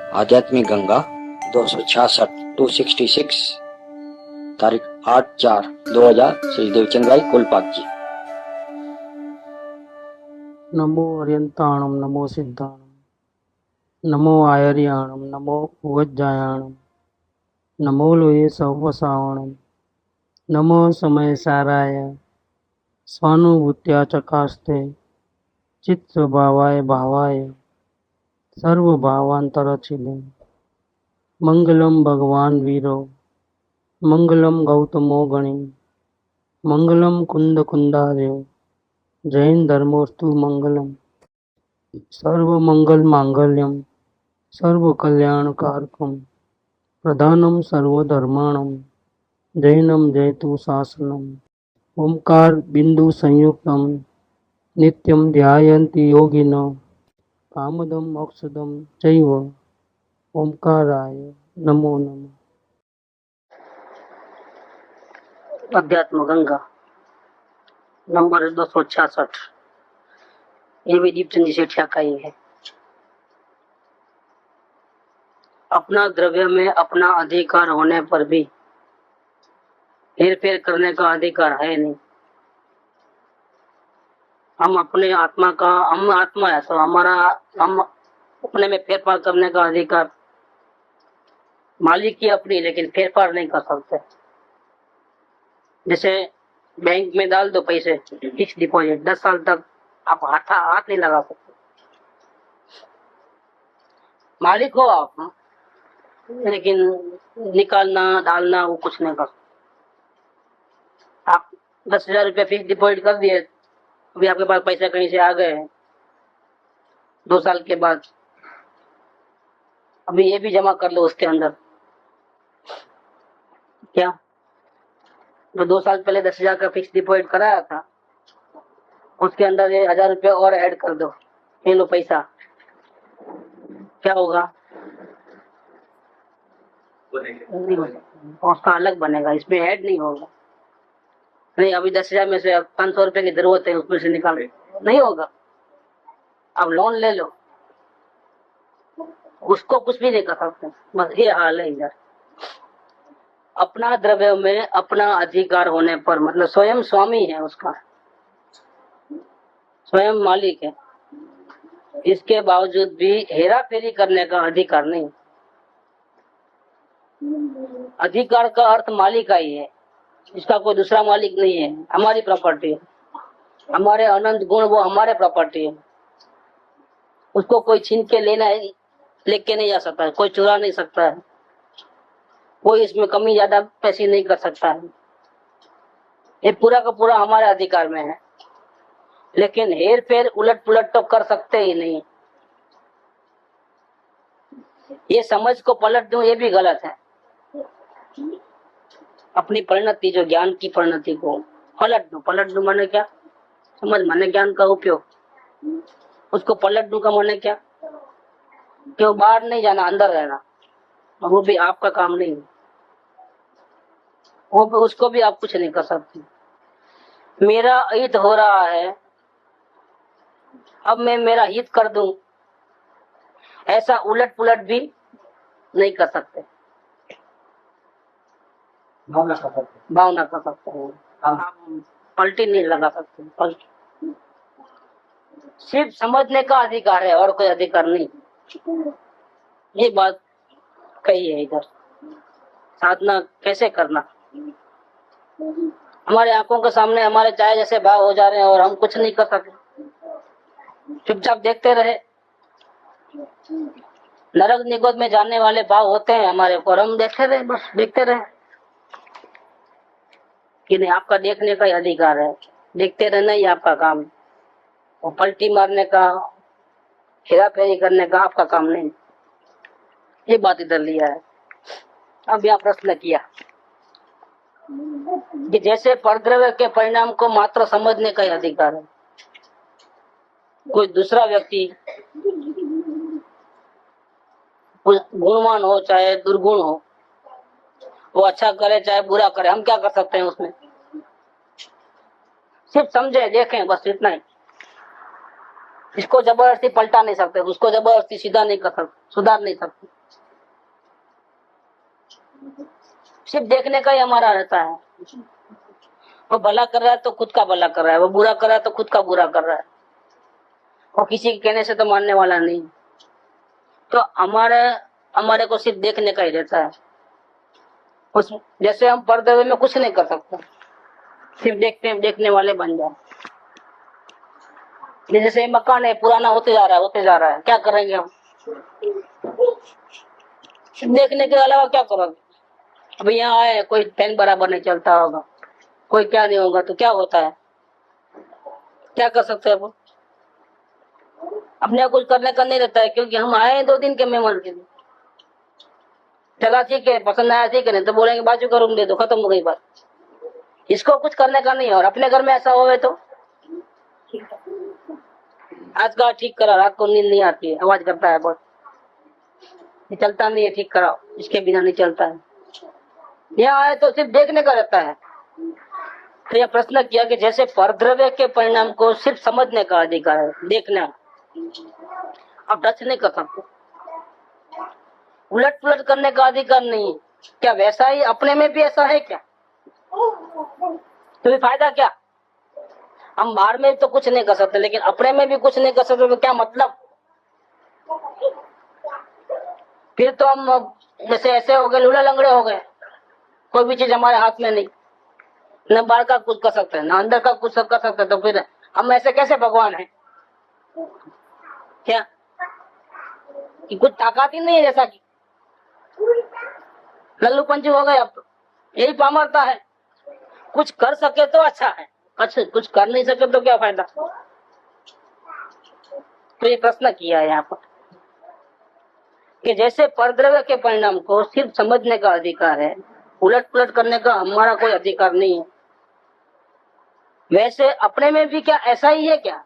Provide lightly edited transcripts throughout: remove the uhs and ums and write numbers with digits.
आध्यात्मिक गंगा 266 266 तारीख 8/4/2000 श्री देवचंद भाई कोलपाक जी। नमो अर्यंताणम नमो सिद्धाणम नमो आयर्याणम नमो उवज्जायाणम नमो लोये सवसावणम नमो समय साराय स्वानुभूत्या चकास्ते चित्त स्वभावाय भावाय सर्वभावांतरचिले मंगलम भगवान वीरो मंगलम गौतमो गणि मंगलम कुंद कुंदार्यो जैन धर्मोस्तु मंगलम सर्व मंगल मांगल्यम सर्व कल्याण कारकम प्रधानम सर्वधर्माणम जैनम जयतु शासनम ओंकार बिंदु संयुक्तम नित्यम ध्यायन्ति योगिनो कामदम मोक्षदम चैव ओंकाराय नमो नमः। अध्यात्म गंगा नंबर 266 ये भी दीपचंद जी सेठिया का ही है। अपना द्रव्य में अपना अधिकार होने पर भी हेर फेर करने का अधिकार है नहीं। हम अपने आत्मा का, हम आत्मा है तो हम अपने में फेरफार करने का अधिकार मालिक की अपनी, लेकिन फेरफार नहीं कर सकते। जैसे बैंक में डाल दो पैसे, फिक्स डिपॉजिट 10 साल तक आप हाथ नहीं लगा सकते। मालिक हो आप, लेकिन निकालना डालना वो कुछ नहीं कर सकते। आप 10,000 रुपया फिक्स डिपॉजिट कर दिए, अभी आपके पास पैसे कहीं से आ गए 2 साल के बाद, अभी ये भी जमा कर लो उसके अंदर। क्या जो 2 साल पहले 10,000 का फिक्स डिपॉजिट कराया था, उसके अंदर 1,000 रुपया और ऐड कर दो, ये लो पैसा, क्या होगा? उसका अलग बनेगा, इसमें ऐड नहीं होगा। नहीं, अभी 10,000 में से 500 रुपए की जरूरत है, उसमें से निकाल नहीं होगा। अब लोन ले लो, उसको कुछ भी नहीं कर सकते। बस ये हाल है इधर। अपना द्रव्य में अपना अधिकार होने पर, मतलब स्वयं स्वामी है उसका, स्वयं मालिक है, इसके बावजूद भी हेरा फेरी करने का अधिकार नहीं। अधिकार का अर्थ मालिक का ही है, इसका कोई दूसरा मालिक नहीं है। हमारी प्रॉपर्टी है, हमारे अनंत गुण वो हमारे प्रॉपर्टी है, उसको कोई छीन के लेके नहीं जा सकता है, कोई चुरा नहीं सकता है, कोई इसमें कमी ज्यादा पैसे नहीं कर सकता है। ये पूरा का पूरा हमारे अधिकार में है, लेकिन हेर फेर उलट पुलट तो कर सकते ही नहीं। ये समझ को पलट दूं ये भी गलत है। अपनी परिणति, जो ज्ञान की परिणति को पलट दूं माने क्या? समझ माने ज्ञान का उपयोग, उसको पलट दूं का माने क्या? क्यों बाहर नहीं जाना, अंदर रहना, वो भी आपका काम नहीं, वो भी, उसको भी आप कुछ नहीं कर सकते। मेरा हित हो रहा है, अब मैं मेरा हित कर दूं, ऐसा उलट पुलट भी नहीं कर सकते, भावना कर सकते हैं। हम पलटी नहीं लगा सकते। सिर्फ समझने का अधिकार है और कोई अधिकार नहीं। ये बात कही है इधर। साधना कैसे करना? हमारे आंखों के सामने हमारे चाय जैसे भाव हो जा रहे हैं और हम कुछ नहीं कर सकते, चुपचाप देखते रहे। नरक निगोद में जाने वाले भाव होते हैं हमारे को, हम देखते रहे, बस देखते रहे कि नहीं, आपका देखने का ही अधिकार है, देखते रहना ही आपका काम है। और पलटी मारने का, हेरा फेरी करने का आपका काम नहीं। ये बात इधर लिया है। अब यहाँ प्रश्न किया कि जैसे परद्रव्य के परिणाम को मात्र समझने का ही अधिकार है, कोई दूसरा व्यक्ति गुणवान हो चाहे दुर्गुण हो, वो अच्छा करे चाहे बुरा करे, हम क्या कर सकते हैं उसमें? सिर्फ समझे, देखें, बस इतना ही। इसको जबरदस्ती पलटा नहीं सकते, उसको जबरदस्ती सीधा नहीं कर सकते, सुधार नहीं सकते। सिर्फ देखने का ही हमारा रहता है। वो भला कर रहा है तो खुद का भला कर रहा है, वो बुरा कर रहा है तो खुद का बुरा कर रहा है, और किसी के कहने से तो मानने वाला नहीं। तो हमारे को सिर्फ देखने का ही रहता है। उस जैसे हम पर्दे में कुछ नहीं कर सकते, सिर्फ देखने वाले बन जाए। जैसे मकान है, पुराना होते जा रहा है, क्या करेंगे हम? देखने के अलावा क्या करोगे? अब यहाँ आए, कोई फैन बराबर नहीं चलता होगा, कोई क्या नहीं होगा, तो क्या होता है? क्या कर सकते हैं? अपने कुछ करने का नहीं रहता है, क्योंकि हम आए 2 दिन के मेहमान के लिए। चला ठीक है, पसंद आया ठीक है, नहीं तो बोलेंगे बाजू का रूम दे दो, खत्म हो गई बात। इसको कुछ करने का नहीं है। और अपने घर में ऐसा होवे तो आज का ठीक करा, रात को नींद नहीं आती है, आवाज करता है बहुत, ये चलता नहीं है, ठीक कराओ, इसके बिना नहीं चलता है। यहाँ आए तो सिर्फ देखने का रहता है। तो यह प्रश्न किया कि जैसे परद्रव्य के परिणाम को सिर्फ समझने का अधिकार है, देखना, अब टच नहीं कर सकते, उलट पुलट करने का अधिकार नहीं है। क्या वैसा ही अपने में भी ऐसा है क्या? तो फायदा क्या? हम बाहर में तो कुछ नहीं कर सकते, लेकिन अपने में भी कुछ नहीं कर सकते, तो क्या मतलब? फिर तो हम जैसे ऐसे हो गए, लूला लंगड़े हो गए, कोई भी चीज हमारे हाथ में नहीं, न बाहर का कुछ कर सकते हैं, न अंदर का कुछ कर सकते हैं। तो फिर हम ऐसे कैसे भगवान हैं? क्या कि कुछ ताकत ही नहीं है, जैसा कि लल्लू पंचू हो गए। अब तो यही पामरता है, कुछ कर सके तो अच्छा है, कुछ कर नहीं सके तो क्या फायदा? तो ये प्रश्न किया है यहाँ पर कि जैसे परद्रव्य के परिणाम को सिर्फ समझने का अधिकार है, उलट पुलट करने का हमारा कोई अधिकार नहीं है, वैसे अपने में भी क्या ऐसा ही है क्या?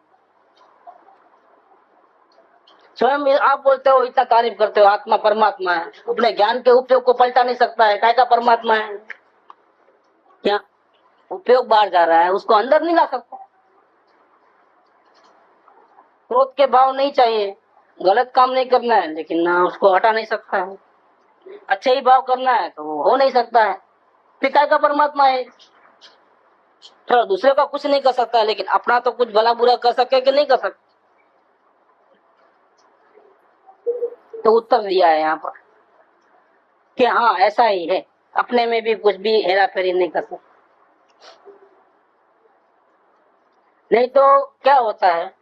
स्वयं आप बोलते हो, इतना तारीफ करते हो, आत्मा परमात्मा है, अपने ज्ञान के उपयोग को पलटा नहीं सकता है, काय का परमात्मा है? क्या उपयोग बाहर जा रहा है, उसको अंदर नहीं ला सकता। क्रोध के भाव नहीं चाहिए, गलत काम नहीं करना है, लेकिन ना उसको हटा नहीं सकता है। अच्छे ही भाव करना है तो वो हो नहीं सकता है, फिर काय का परमात्मा है? थोड़ा दूसरे का कुछ नहीं कर सकता है, लेकिन अपना तो कुछ भला बुरा कर सके कि नहीं कर सकता? तो उत्तर दिया है यहाँ पर कि हाँ ऐसा ही है, अपने में भी कुछ भी हेरा फेरी नहीं कर सकते। नहीं तो क्या होता है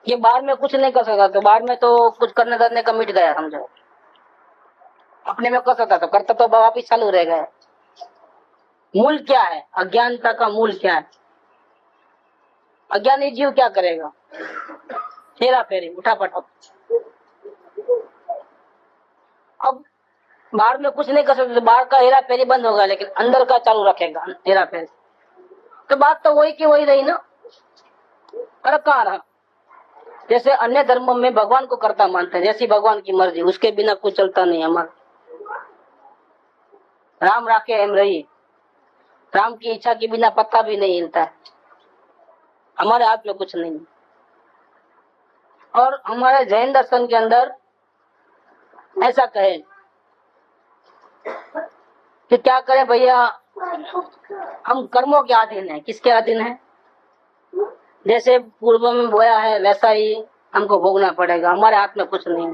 कि बाहर में कुछ नहीं कर सकता, तो बाहर में तो कुछ करने करने का मिट गया, समझो। अपने में कर सकता तो करता तो वापिस चालू रह गया। मूल क्या है? अज्ञानता का मूल क्या है? अज्ञानी जीव क्या करेगा? हेरा फेरी, उठा पटक। अब बाहर में कुछ नहीं कर सकते, तो बाहर का हेरा फेरी बंद होगा, लेकिन अंदर का चालू रखेगा हेरा फेरी, तो बात तो वही की वही रही ना। फर्क कहाँ रहा? जैसे अन्य धर्मों में भगवान को करता मानते हैं, जैसी भगवान की मर्जी, उसके बिना कुछ चलता नहीं। हमारा राम राखे एम रही, राम की इच्छा के बिना पत्ता भी नहीं हिलता है, हमारे हाथ में कुछ नहीं। और हमारे जैन दर्शन के अंदर ऐसा कहे कि क्या करें भैया, हम कर्मों के अधीन है। किसके अधीन है? जैसे पूर्व में बोया है वैसा ही हमको भोगना पड़ेगा, हमारे हाथ में कुछ नहीं है।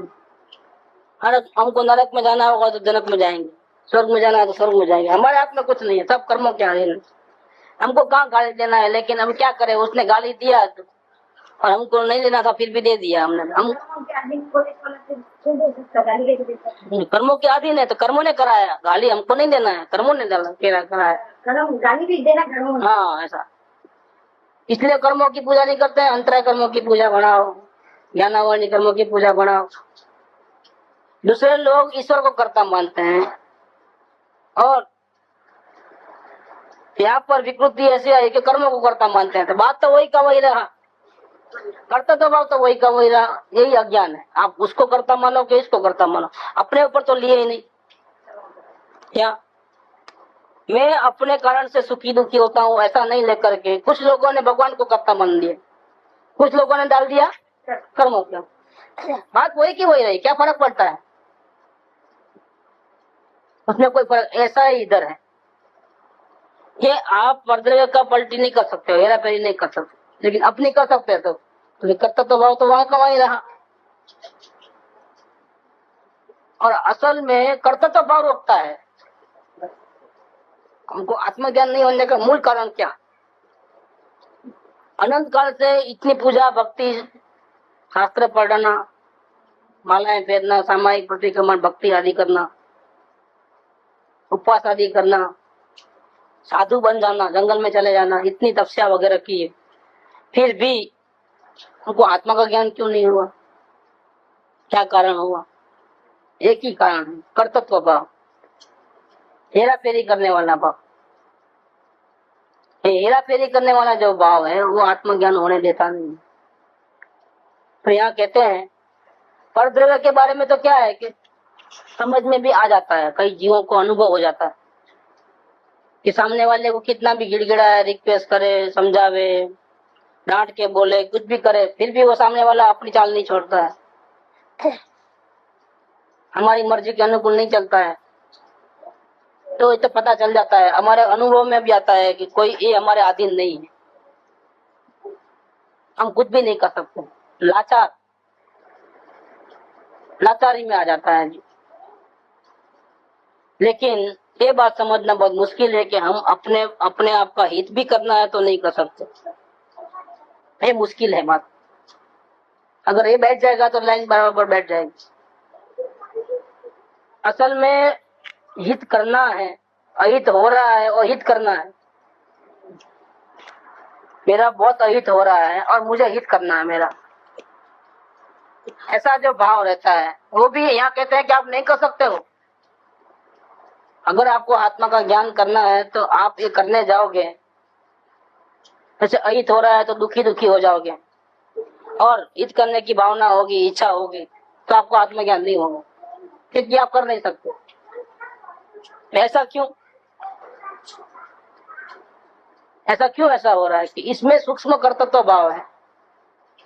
हमको नरक में जाना होगा तो जनक में जाएंगे, स्वर्ग में जाना है तो स्वर्ग में जाएंगे, हमारे हाथ में कुछ नहीं है, सब कर्मों के अधीन है। हमको कहाँ गाली देना है, लेकिन हम क्या करें, उसने गाली दिया और हमको नहीं देना था, फिर भी दे दिया हमने। हम कर्मों के अधीन है, तो कर्मों ने कराया, गाली हमको नहीं देना है, कर्मों ने कराया, गाली भी देना कर्मों। हाँ ऐसा, इसलिए कर्मों की पूजा नहीं करते हैं। अंतराय कर्मों की पूजा बढ़ाओ, ज्ञानावर्णी कर्मों की पूजा बढ़ाओ। दूसरे लोग ईश्वर को कर्ता मानते हैं, और यहाँ पर विकृति ऐसी आई कि कर्मों को कर्ता मानते हैं, तो बात तो वही का वही रहा, करता तो भाव तो वही का वही रहा। यही अज्ञान है, आप उसको कर्ता मानो कि इसको कर्ता मानो, अपने ऊपर तो लिए ही नहीं। क्या मैं अपने कारण से सुखी दुखी होता हूँ ऐसा नहीं लेकर के, कुछ लोगों ने भगवान को कर्ता मान दिया, कुछ लोगों ने डाल दिया कर्मों को। बात वही की वही रही, क्या फर्क पड़ता है? उसमें कोई फर्क ऐसा ही इधर है कि आप परद्रव्य का पलटी नहीं कर सकते हो, हेरा फेरी नहीं कर सकते, लेकिन अपनी कर सकते हो। तो कर्तव्य भाव तो वहां का वहीं रहा। और असल में कर्तव्य भाव रोकता है हमको। आत्मज्ञान नहीं होने का मूल कारण क्या? अनंत काल से इतनी पूजा भक्ति, शास्त्र पढ़ना, मालाएं फेरना, सामायिक प्रतिक्रमण, भक्ति आदि करना, उपवास आदि करना, साधु बन जाना, जंगल में चले जाना, इतनी तपस्या वगैरह की है, फिर भी हमको आत्मा का ज्ञान क्यों नहीं हुआ? क्या कारण हुआ? एक ही कारण है, कर्तव्य भाव, हेरा फेरी करने वाला भाव। हेरा फेरी करने वाला जो भाव है वो आत्मज्ञान होने देता नहीं। तो यहाँ कहते हैं परद्रव्य के बारे में तो क्या है कि समझ में भी आ जाता है, कई जीवों को अनुभव हो जाता है कि सामने वाले को कितना भी गिड़गिड़ाए, रिक्वेस्ट करे, समझावे, डांट के बोले, कुछ भी करे, फिर भी वो सामने वाला अपनी चाल नहीं छोड़ता है, हमारी मर्जी के अनुकूल नहीं चलता है। तो ये तो पता चल जाता है, हमारे अनुभव में भी आता है कि कोई ये हमारे अधीन नहीं है, हम कुछ भी नहीं कर सकते, लाचारी में आ जाता है जी। लेकिन ये बात समझना बहुत मुश्किल है कि हम अपने आप का हित भी करना है तो नहीं कर सकते। ये मुश्किल है बात। अगर ये बैठ जाएगा तो लाइन बराबर बैठ जाएगी। असल में हित करना है, अहित हो रहा है और हित करना है। मेरा बहुत अहित हो रहा है और मुझे हित करना है मेरा, ऐसा जो भाव रहता है वो भी यहाँ कहते हैं कि आप नहीं कर सकते हो। अगर आपको आत्मा का ज्ञान करना है तो आप ये करने जाओगे, जैसे अहित हो रहा है तो दुखी दुखी हो जाओगे, और हित करने की भावना होगी, इच्छा होगी, तो आपको आत्मज्ञान नहीं होगा, क्योंकि आप कर नहीं सकते। ऐसा क्यों? ऐसा हो रहा है कि इसमें सूक्ष्म कर्तव्य भाव है,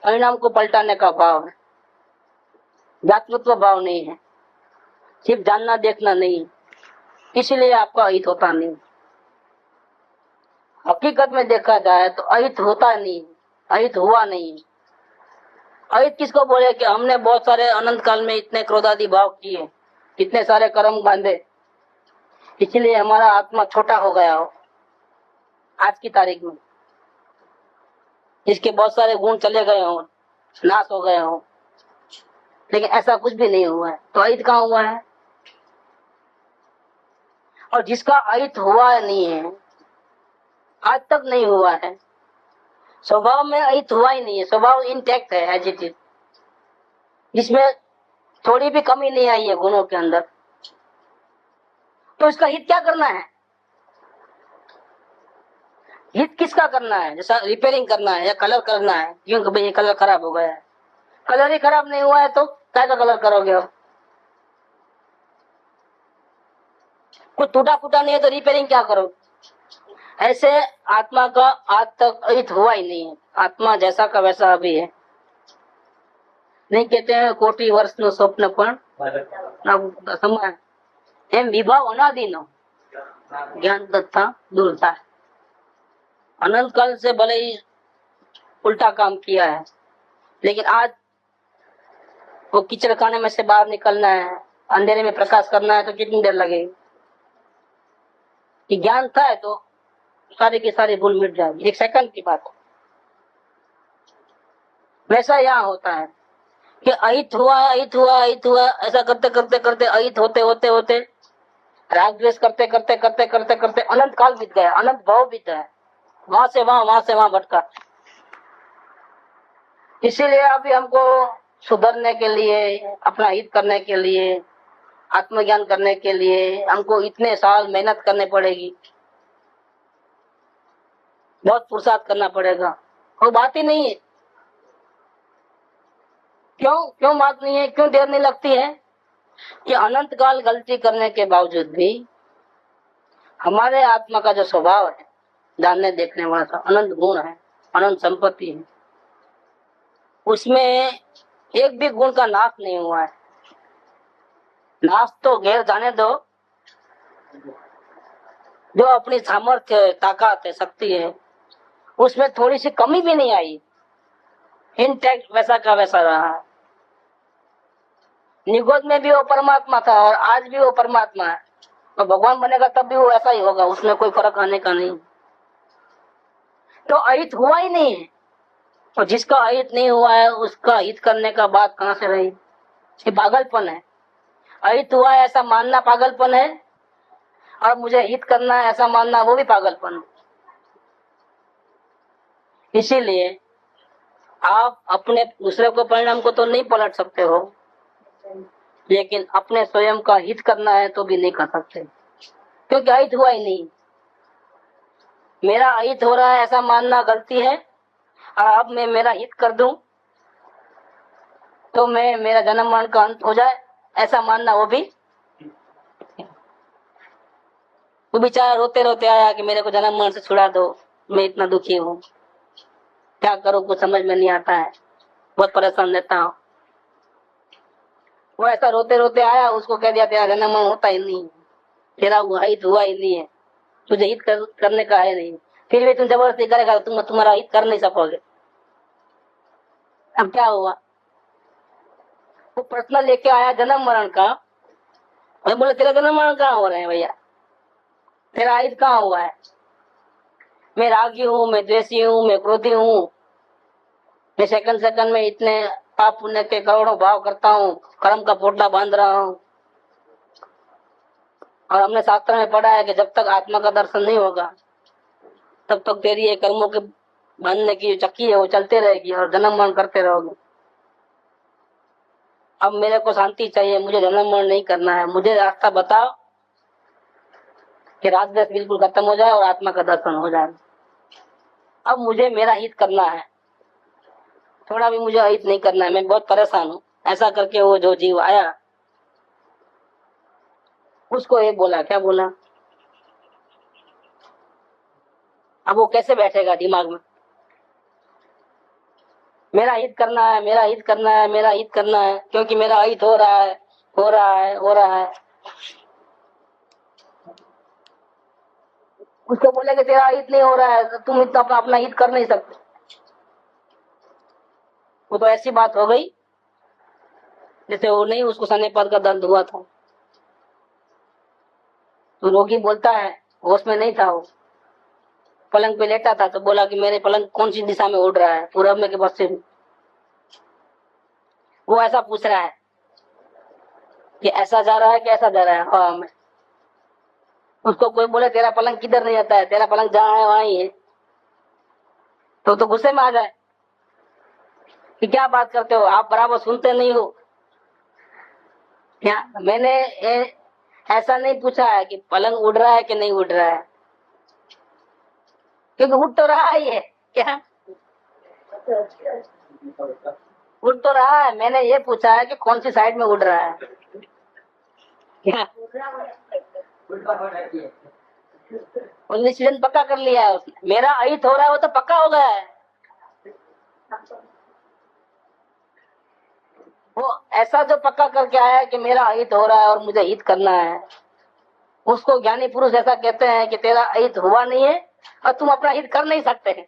परिणाम को पलटाने का भाव है, ज्ञातृत्व भाव नहीं है, सिर्फ जानना देखना नहीं, इसलिए आपका अहित होता नहीं। हकीकत में देखा जाए तो अहित होता नहीं, अहित हुआ नहीं। अहित किसको बोले कि हमने बहुत सारे अनंत काल में इतने क्रोधादि भाव किए, कितने सारे कर्म बांधे, इसलिए हमारा आत्मा छोटा हो गया हो आज की तारीख में, इसके बहुत सारे गुण चले गए हो, नाश हो गए हो, लेकिन ऐसा कुछ भी नहीं हुआ है। तो अहित कहाँ हुआ है? और जिसका अहित हुआ नहीं है, आज तक नहीं हुआ है, स्वभाव में अहित हुआ ही नहीं है, स्वभाव इंटैक्ट है, एज इट इज, जिसमें थोड़ी भी कमी नहीं आई है गुणों के अंदर, तो इसका हित क्या करना है? हित किसका करना है? जैसा रिपेयरिंग करना है या कलर करना है, क्योंकि भाई ये कलर खराब हो गया है, कलर ही खराब नहीं हुआ है तो क्या का कलर करोगे आप? कुछ टूटा फूटा नहीं है तो रिपेयरिंग क्या करो? ऐसे आत्मा का आज तक अहित हुआ ही नहीं है, आत्मा जैसा का वैसा अभी है। नहीं कहते हैं कोटि वर्ष नो स्वप्न पण समय एम विभाव अनादिनो ज्ञान तथा दूरता है। अनंत काल से भले ही उल्टा काम किया है, लेकिन आज वो कीचड़ खाने में से बाहर निकलना है, अंधेरे में प्रकाश करना है तो कितनी देर लगेगी? कि ज्ञान था है तो सारी की सारी भूल मिट जाएगी, एक सेकंड की बात। वैसा यहाँ होता है कि अहित हुआ, ऐसा करते करते करते अहित होते राग द्वेष करते करते अनंत काल बीत गया, अनंत भाव बीत गया, वहां से वहां भटका। इसीलिए अभी हमको सुधरने के लिए, अपना हित करने के लिए, आत्मज्ञान करने के लिए हमको इतने साल मेहनत करने पड़ेगी, बहुत पुरुषार्थ करना पड़ेगा। वो बात ही नहीं है। क्यों बात नहीं है? क्यों देर नहीं लगती है? कि अनंत काल गलती करने के बावजूद भी हमारे आत्मा का जो स्वभाव है, जानने देखने वाला सा अनंत गुण है, अनंत संपत्ति है, उसमें एक भी गुण का नाश नहीं हुआ है। नाश तो गैर जाने दो, जो अपनी सामर्थ्य है, ताकत है, शक्ति है, उसमें थोड़ी सी कमी भी नहीं आई, इंटैक्ट वैसा का वैसा रहा। निगोद में भी वो परमात्मा था और आज भी वो परमात्मा है, और भगवान बनेगा तब भी वो ऐसा ही होगा, उसमें कोई फर्क आने का नहीं। तो अहित हुआ ही नहीं है, और जिसका अहित नहीं हुआ है उसका हित करने का बात कहां से रही? ये पागलपन है। अहित हुआ है ऐसा मानना पागलपन है, और मुझे हित करना है ऐसा मानना वो भी पागलपन है। इसीलिए आप अपने दूसरे को परिणाम को तो नहीं पलट सकते हो, लेकिन अपने स्वयं का हित करना है तो भी नहीं कर सकते, क्योंकि अहित हुआ ही नहीं। मेरा अहित हो रहा है ऐसा मानना गलती है, और अब मैं मेरा हित कर दूं तो मैं मेरा जन्म मरण का अंत हो जाए ऐसा मानना वो भी। वो बेचारा रोते रोते आया कि मेरे को जन्म मरण से छुड़ा दो, मैं इतना दुखी हूँ, क्या करूँ, कुछ समझ में नहीं आता है, बहुत परेशान रहता हूँ। वो ऐसा रोते रोते आया, उसको कह दिया तेरा जन्म मरण होता ही नहीं, तेरा हित हुआ ही नहीं है, तुझे हित करने का है नहीं, फिर भी तुम जबरदस्ती करेगा तो तुम्हारा हित कर नहीं सकोगे। अब क्या हुआ? वो प्रश्न लेके आया जन्म मरण का, मैं बोले तेरा जन्म मरण कहाँ हो रहे हैं भैया, तेरा हित कहाँ हुआ है? मैं रागी हूँ, मैं द्वेषी हूँ, मैं क्रोधी हूँ, मैं सेकंड सेकंड में इतने पाप पुण्य के करोड़ों भाव करता हूँ, कर्म का पोटला बांध रहा हूँ। और हमने शास्त्र में पढ़ा है कि जब तक आत्मा का दर्शन नहीं होगा तब तक तेरी ये कर्मों के बांधने की जो चक्की है वो चलते रहेगी और जन्म मरण करते रहोगे। अब मेरे को शांति चाहिए, मुझे जन्म मरण नहीं करना है, मुझे रास्ता बताओ कि राग द्वेष बिल्कुल खत्म हो जाए और आत्मा का दर्शन हो जाए। अब मुझे मेरा हित करना है, थोड़ा भी मुझे हित नहीं करना है, मैं बहुत परेशान हूँ। ऐसा करके वो जो जीव आया उसको ये बोला, क्या बोला? अब वो कैसे बैठेगा दिमाग में? मेरा हित करना है, मेरा हित करना है, मेरा हित करना है, क्योंकि मेरा हित हो रहा है, हो रहा है, हो रहा है। उसको बोले कि तेरा हित नहीं हो रहा है तो तुम इतना अपना हित कर नहीं सकते। वो तो ऐसी बात हो गई जैसे वो नहीं, उसको सनेपद का दर्द हुआ था। तो रोगी बोलता है, होश में नहीं था, वो पलंग पे लेटा था, तो बोला कि मेरे पलंग कौन सी दिशा में उड़ रहा है, पूरब में कि पश्चिम? वो ऐसा पूछ रहा है कि ऐसा जा रहा है कि ऐसा जा रहा है हवा में। उसको कोई बोले तेरा पलंग किधर नहीं आता है, तेरा पलंग जहाँ है वहां ही है, तो गुस्से में आ जाए कि क्या बात करते हो आप, बराबर सुनते नहीं हो क्या? मैंने ऐसा नहीं पूछा है कि पलंग उड़ रहा है कि नहीं उड़ रहा है, क्योंकि उड़ तो रहा ही है। क्या उड़ तो रहा है, मैंने ये पूछा है कि कौन सी साइड में उड़ रहा है। क्या वो डिसीजन पक्का कर लिया है उसने, मेरा अहित हो रहा है वो तो पक्का हो गया है। वो ऐसा जो पक्का करके आया है कि मेरा अहित हो रहा है और मुझे हित करना है, उसको ज्ञानी पुरुष ऐसा कहते हैं कि तेरा अहित हुआ नहीं है और तुम अपना हित कर नहीं सकते हैं।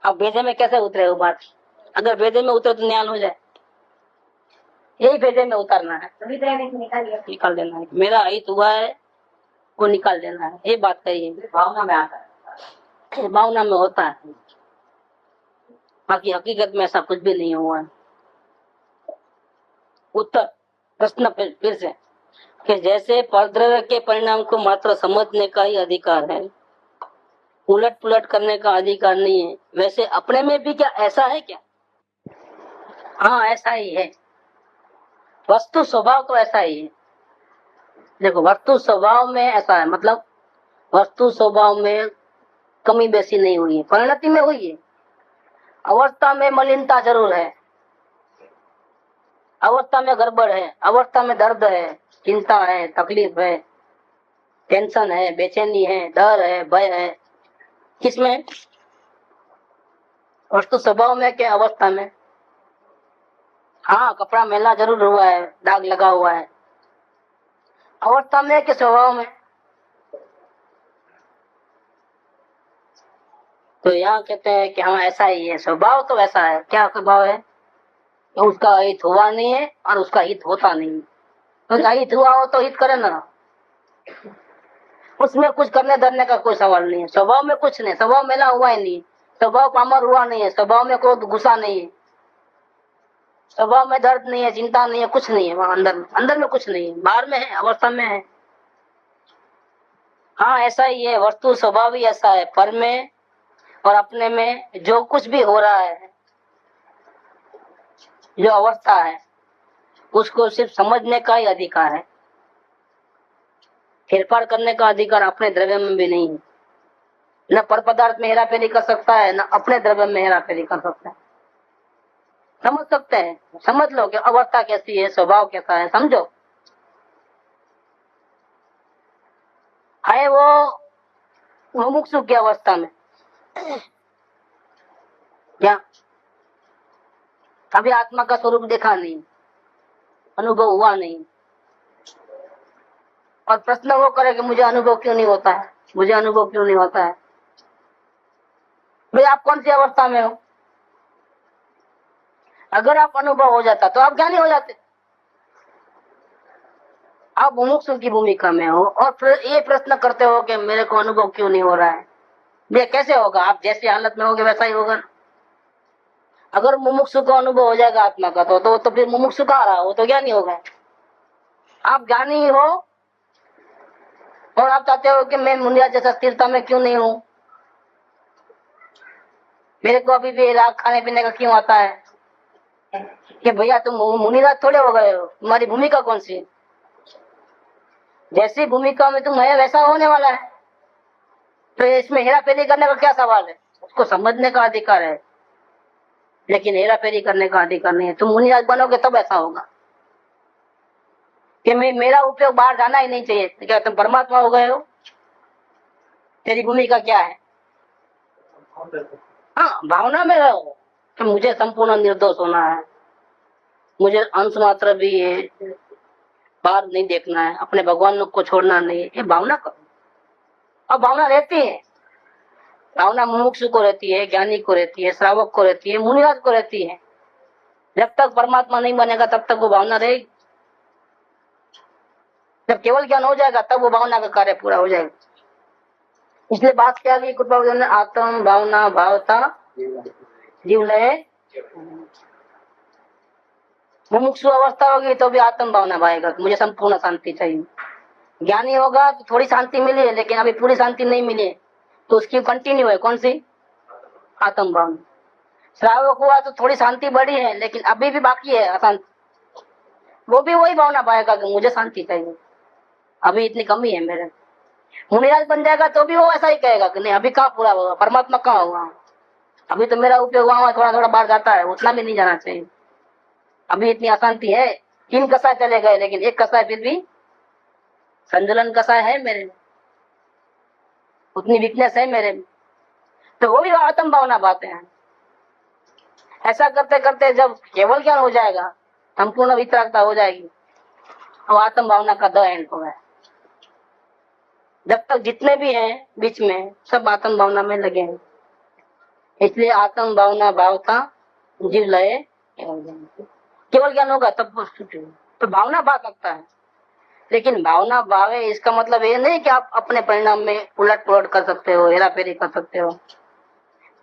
अब भेजे में कैसे उतरे वो बात? अगर भेजे में उतरे तो न्याय हो जाए, यही भेजे में उतरना है, निकाल देना है, मेरा अहित हुआ है वो निकाल देना है, ये बात कही भावना में आता है, भावना में होता है, बाकी हकीकत में ऐसा कुछ भी नहीं हुआ है। उत्तर प्रश्न फिर से कि जैसे परद्रव्य के परिणाम को मात्र समझने का ही अधिकार है, उलट पुलट करने का अधिकार नहीं है, वैसे अपने में भी क्या ऐसा है क्या? हाँ ऐसा ही है, वस्तु स्वभाव तो ऐसा ही है। देखो वस्तु स्वभाव में ऐसा है, मतलब वस्तु स्वभाव में कमी बेसी नहीं हुई है, परिणति में हुई है। अवस्था में मलिनता जरूर है, अवस्था में गड़बड़ है, अवस्था में दर्द है, चिंता है, तकलीफ है, टेंशन है, बेचैनी है, डर है, भय है। किसमें? वस्तु स्वभाव में क्या अवस्था में? हाँ कपड़ा मैला जरूर हुआ है, दाग लगा हुआ है, अवस्था में कि स्वभाव में? तो यहाँ कहते हैं कि हाँ ऐसा ही है, स्वभाव तो वैसा है। क्या स्वभाव है? तो उसका हित हुआ नहीं है और उसका हित होता नहीं है। तो हित हुआ हो तो हित करे ना, उसमें कुछ करने धरने का कोई सवाल नहीं है। स्वभाव में कुछ नहीं, स्वभाव मेला हुआ ही नहीं, स्वभाव पामर हुआ नहीं है, स्वभाव में क्रोध गुस्सा नहीं है, स्वभाव में दर्द नहीं है, चिंता नहीं है, कुछ नहीं है वहां अंदर में कुछ नहीं है, बाहर में है, अवस्था में है। हाँ ऐसा ही है, वस्तु स्वभाव ही ऐसा है। पर में और अपने में जो कुछ भी हो रहा है, जो अवस्था है, उसको सिर्फ समझने का ही अधिकार है। फेरफार करने का अधिकार अपने द्रव्य में भी नहीं है। न पर पदार्थ में हेराफेरी कर सकता है, न अपने द्रव्य में हेराफेरी कर सकता है। समझ सकते हैं, समझ लो कि अवस्था कैसी है, स्वभाव कैसा है, समझो। है वो मुमुक्षु की अवस्था में क्या अभी आत्मा का स्वरूप देखा नहीं, अनुभव हुआ नहीं, और प्रश्न वो करे कि मुझे अनुभव क्यों नहीं होता है, मुझे अनुभव क्यों नहीं होता है। भाई आप कौन सी अवस्था में हो? अगर आप अनुभव हो जाता तो आप ज्ञानी हो जाते। आप मुमुक्षु की भूमिका में हो और फिर ये प्रश्न करते हो कि मेरे को अनुभव क्यों नहीं हो रहा है। ये कैसे होगा? आप जैसी हालत में होगे वैसा ही होगा। अगर मुमुक्षु को अनुभव हो जाएगा आत्मा का तो फिर मुमुक्षु कहाँ रहा, वो तो ज्ञानी होगा। आप ज्ञानी हो और आप चाहते हो कि मैं मुनिया जैसा स्थिरता में क्यों नहीं हूँ, मेरे को अभी भी राग खाने पीने का क्यों आता है? कि भैया तुम मुनिराज थोड़े हो गए हो, तुम्हारी भूमिका कौन सी है? जैसी भूमिका में तुम है वैसा होने वाला है। तो इसमें हेरा फेरी करने का क्या सवाल है? उसको समझने का अधिकार है, लेकिन हेरा फेरी करने का अधिकार नहीं है। तुम मुनिराज बनोगे तब ऐसा होगा कि मेरा उपयोग बाहर जाना ही नहीं चाहिए। तो क्या तुम परमात्मा हो गए हो? तेरी भूमिका क्या है? हाँ, भावना में रहो कि मुझे संपूर्ण निर्दोष होना है, मुझे अंश मात्र भी बाहर नहीं देखना है, अपने भगवान को छोड़ना नहीं है। ये भावना करो। अब भावना रहती है, भावना मुमुक्षु को रहती है, ज्ञानी को रहती है, श्रावक को रहती है, मुनिराज को रहती है। जब तक परमात्मा नहीं बनेगा तब तक वो भावना रहेगी। जब केवल ज्ञान हो जाएगा तब वो भावना का कार्य पूरा हो जाएगा। इसलिए बात क्या की कृपा ने आत्म भावना भावता जीव लय। मुमुक्षु अवस्था होगी तो भी आत्म भावना भाएगा, मुझे संपूर्ण शांति चाहिए। ज्ञानी होगा तो थोड़ी शांति मिली है, लेकिन अभी पूरी शांति नहीं मिली है, तो उसकी कंटिन्यू है कौन सी? आत्म भावना। श्रावक हुआ तो थोड़ी शांति बढ़ी है, लेकिन अभी भी बाकी है अशांति, वो भी वही भावना पाएगा कि मुझे शांति चाहिए, अभी इतनी कमी है मेरे। मुनिराज बन जाएगा तो भी वो ऐसा ही कहेगा कि नहीं अभी कहाँ पूरा होगा, परमात्मा कहाँ हुआ, अभी तो मेरा उपयोग वहां थोड़ा थोड़ा बाहर जाता है, उतना भी नहीं जाना चाहिए, अभी इतनी अशांति है। 3 कसाय चले गए, लेकिन 1 कसाय फिर भी संतुलन कसाय है मेरे में, उतनी वीकनेस है मेरे में, तो वो भी आत्म भावना बातें हैं। ऐसा करते करते जब केवल ज्ञान हो जाएगा, संपूर्ण वितरागता हो जाएगी, और आत्म भावना का द एंड होगा। जब तक जितने भी हैं बीच में सब आत्म भावना में लगे हैं। इसलिए आत्म भावना भावता जीव लय केवल ज्ञान होगा तब तो भावना भाग सकता है, लेकिन भावना भावे इसका मतलब ये नहीं कि आप अपने परिणाम में उलट पुलट कर सकते हो, हेरा फेरी कर सकते हो।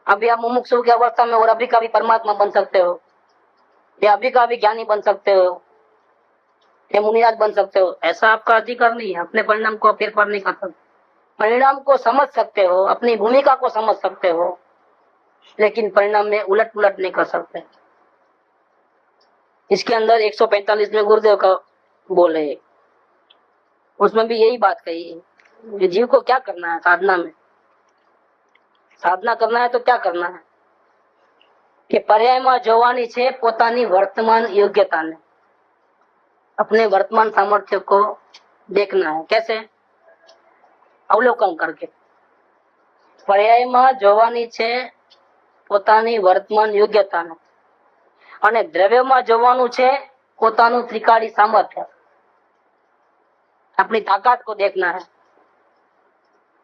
अभी आप मुमुक्षु की अवस्था में और अभी का भी परमात्मा बन सकते हो, या अभी का भी ज्ञानी बन सकते हो, या मुनिराज बन सकते हो। ऐसा आपका अधिकार नहीं है। अपने परिणाम को फेरफार नहीं कर सकते। परिणाम को समझ सकते हो, अपनी भूमिका को समझ सकते हो, लेकिन परिणाम में उलट पुलट नहीं कर सकते। इसके अंदर 145 में गुरुदेव का बोल है, उसमें भी यही बात कही है। जीव को क्या करना है साधना में? साधना करना है तो क्या करना है कि पर्यायમાં જોવાની છે પોતાની વર્તમાન યોગ્યતાને, अपने वर्तमान सामर्थ्य को देखना है। कैसे? अवलोकन करके। पर्यायમાં જોવાની છે પોતાની વર્તમાન યોગ્યતાને, અને દ્રવ્યમાં જોવાનું છે પોતાનું ત્રિકાળી સામર્થ્ય। अपनी ताकत को देखना है,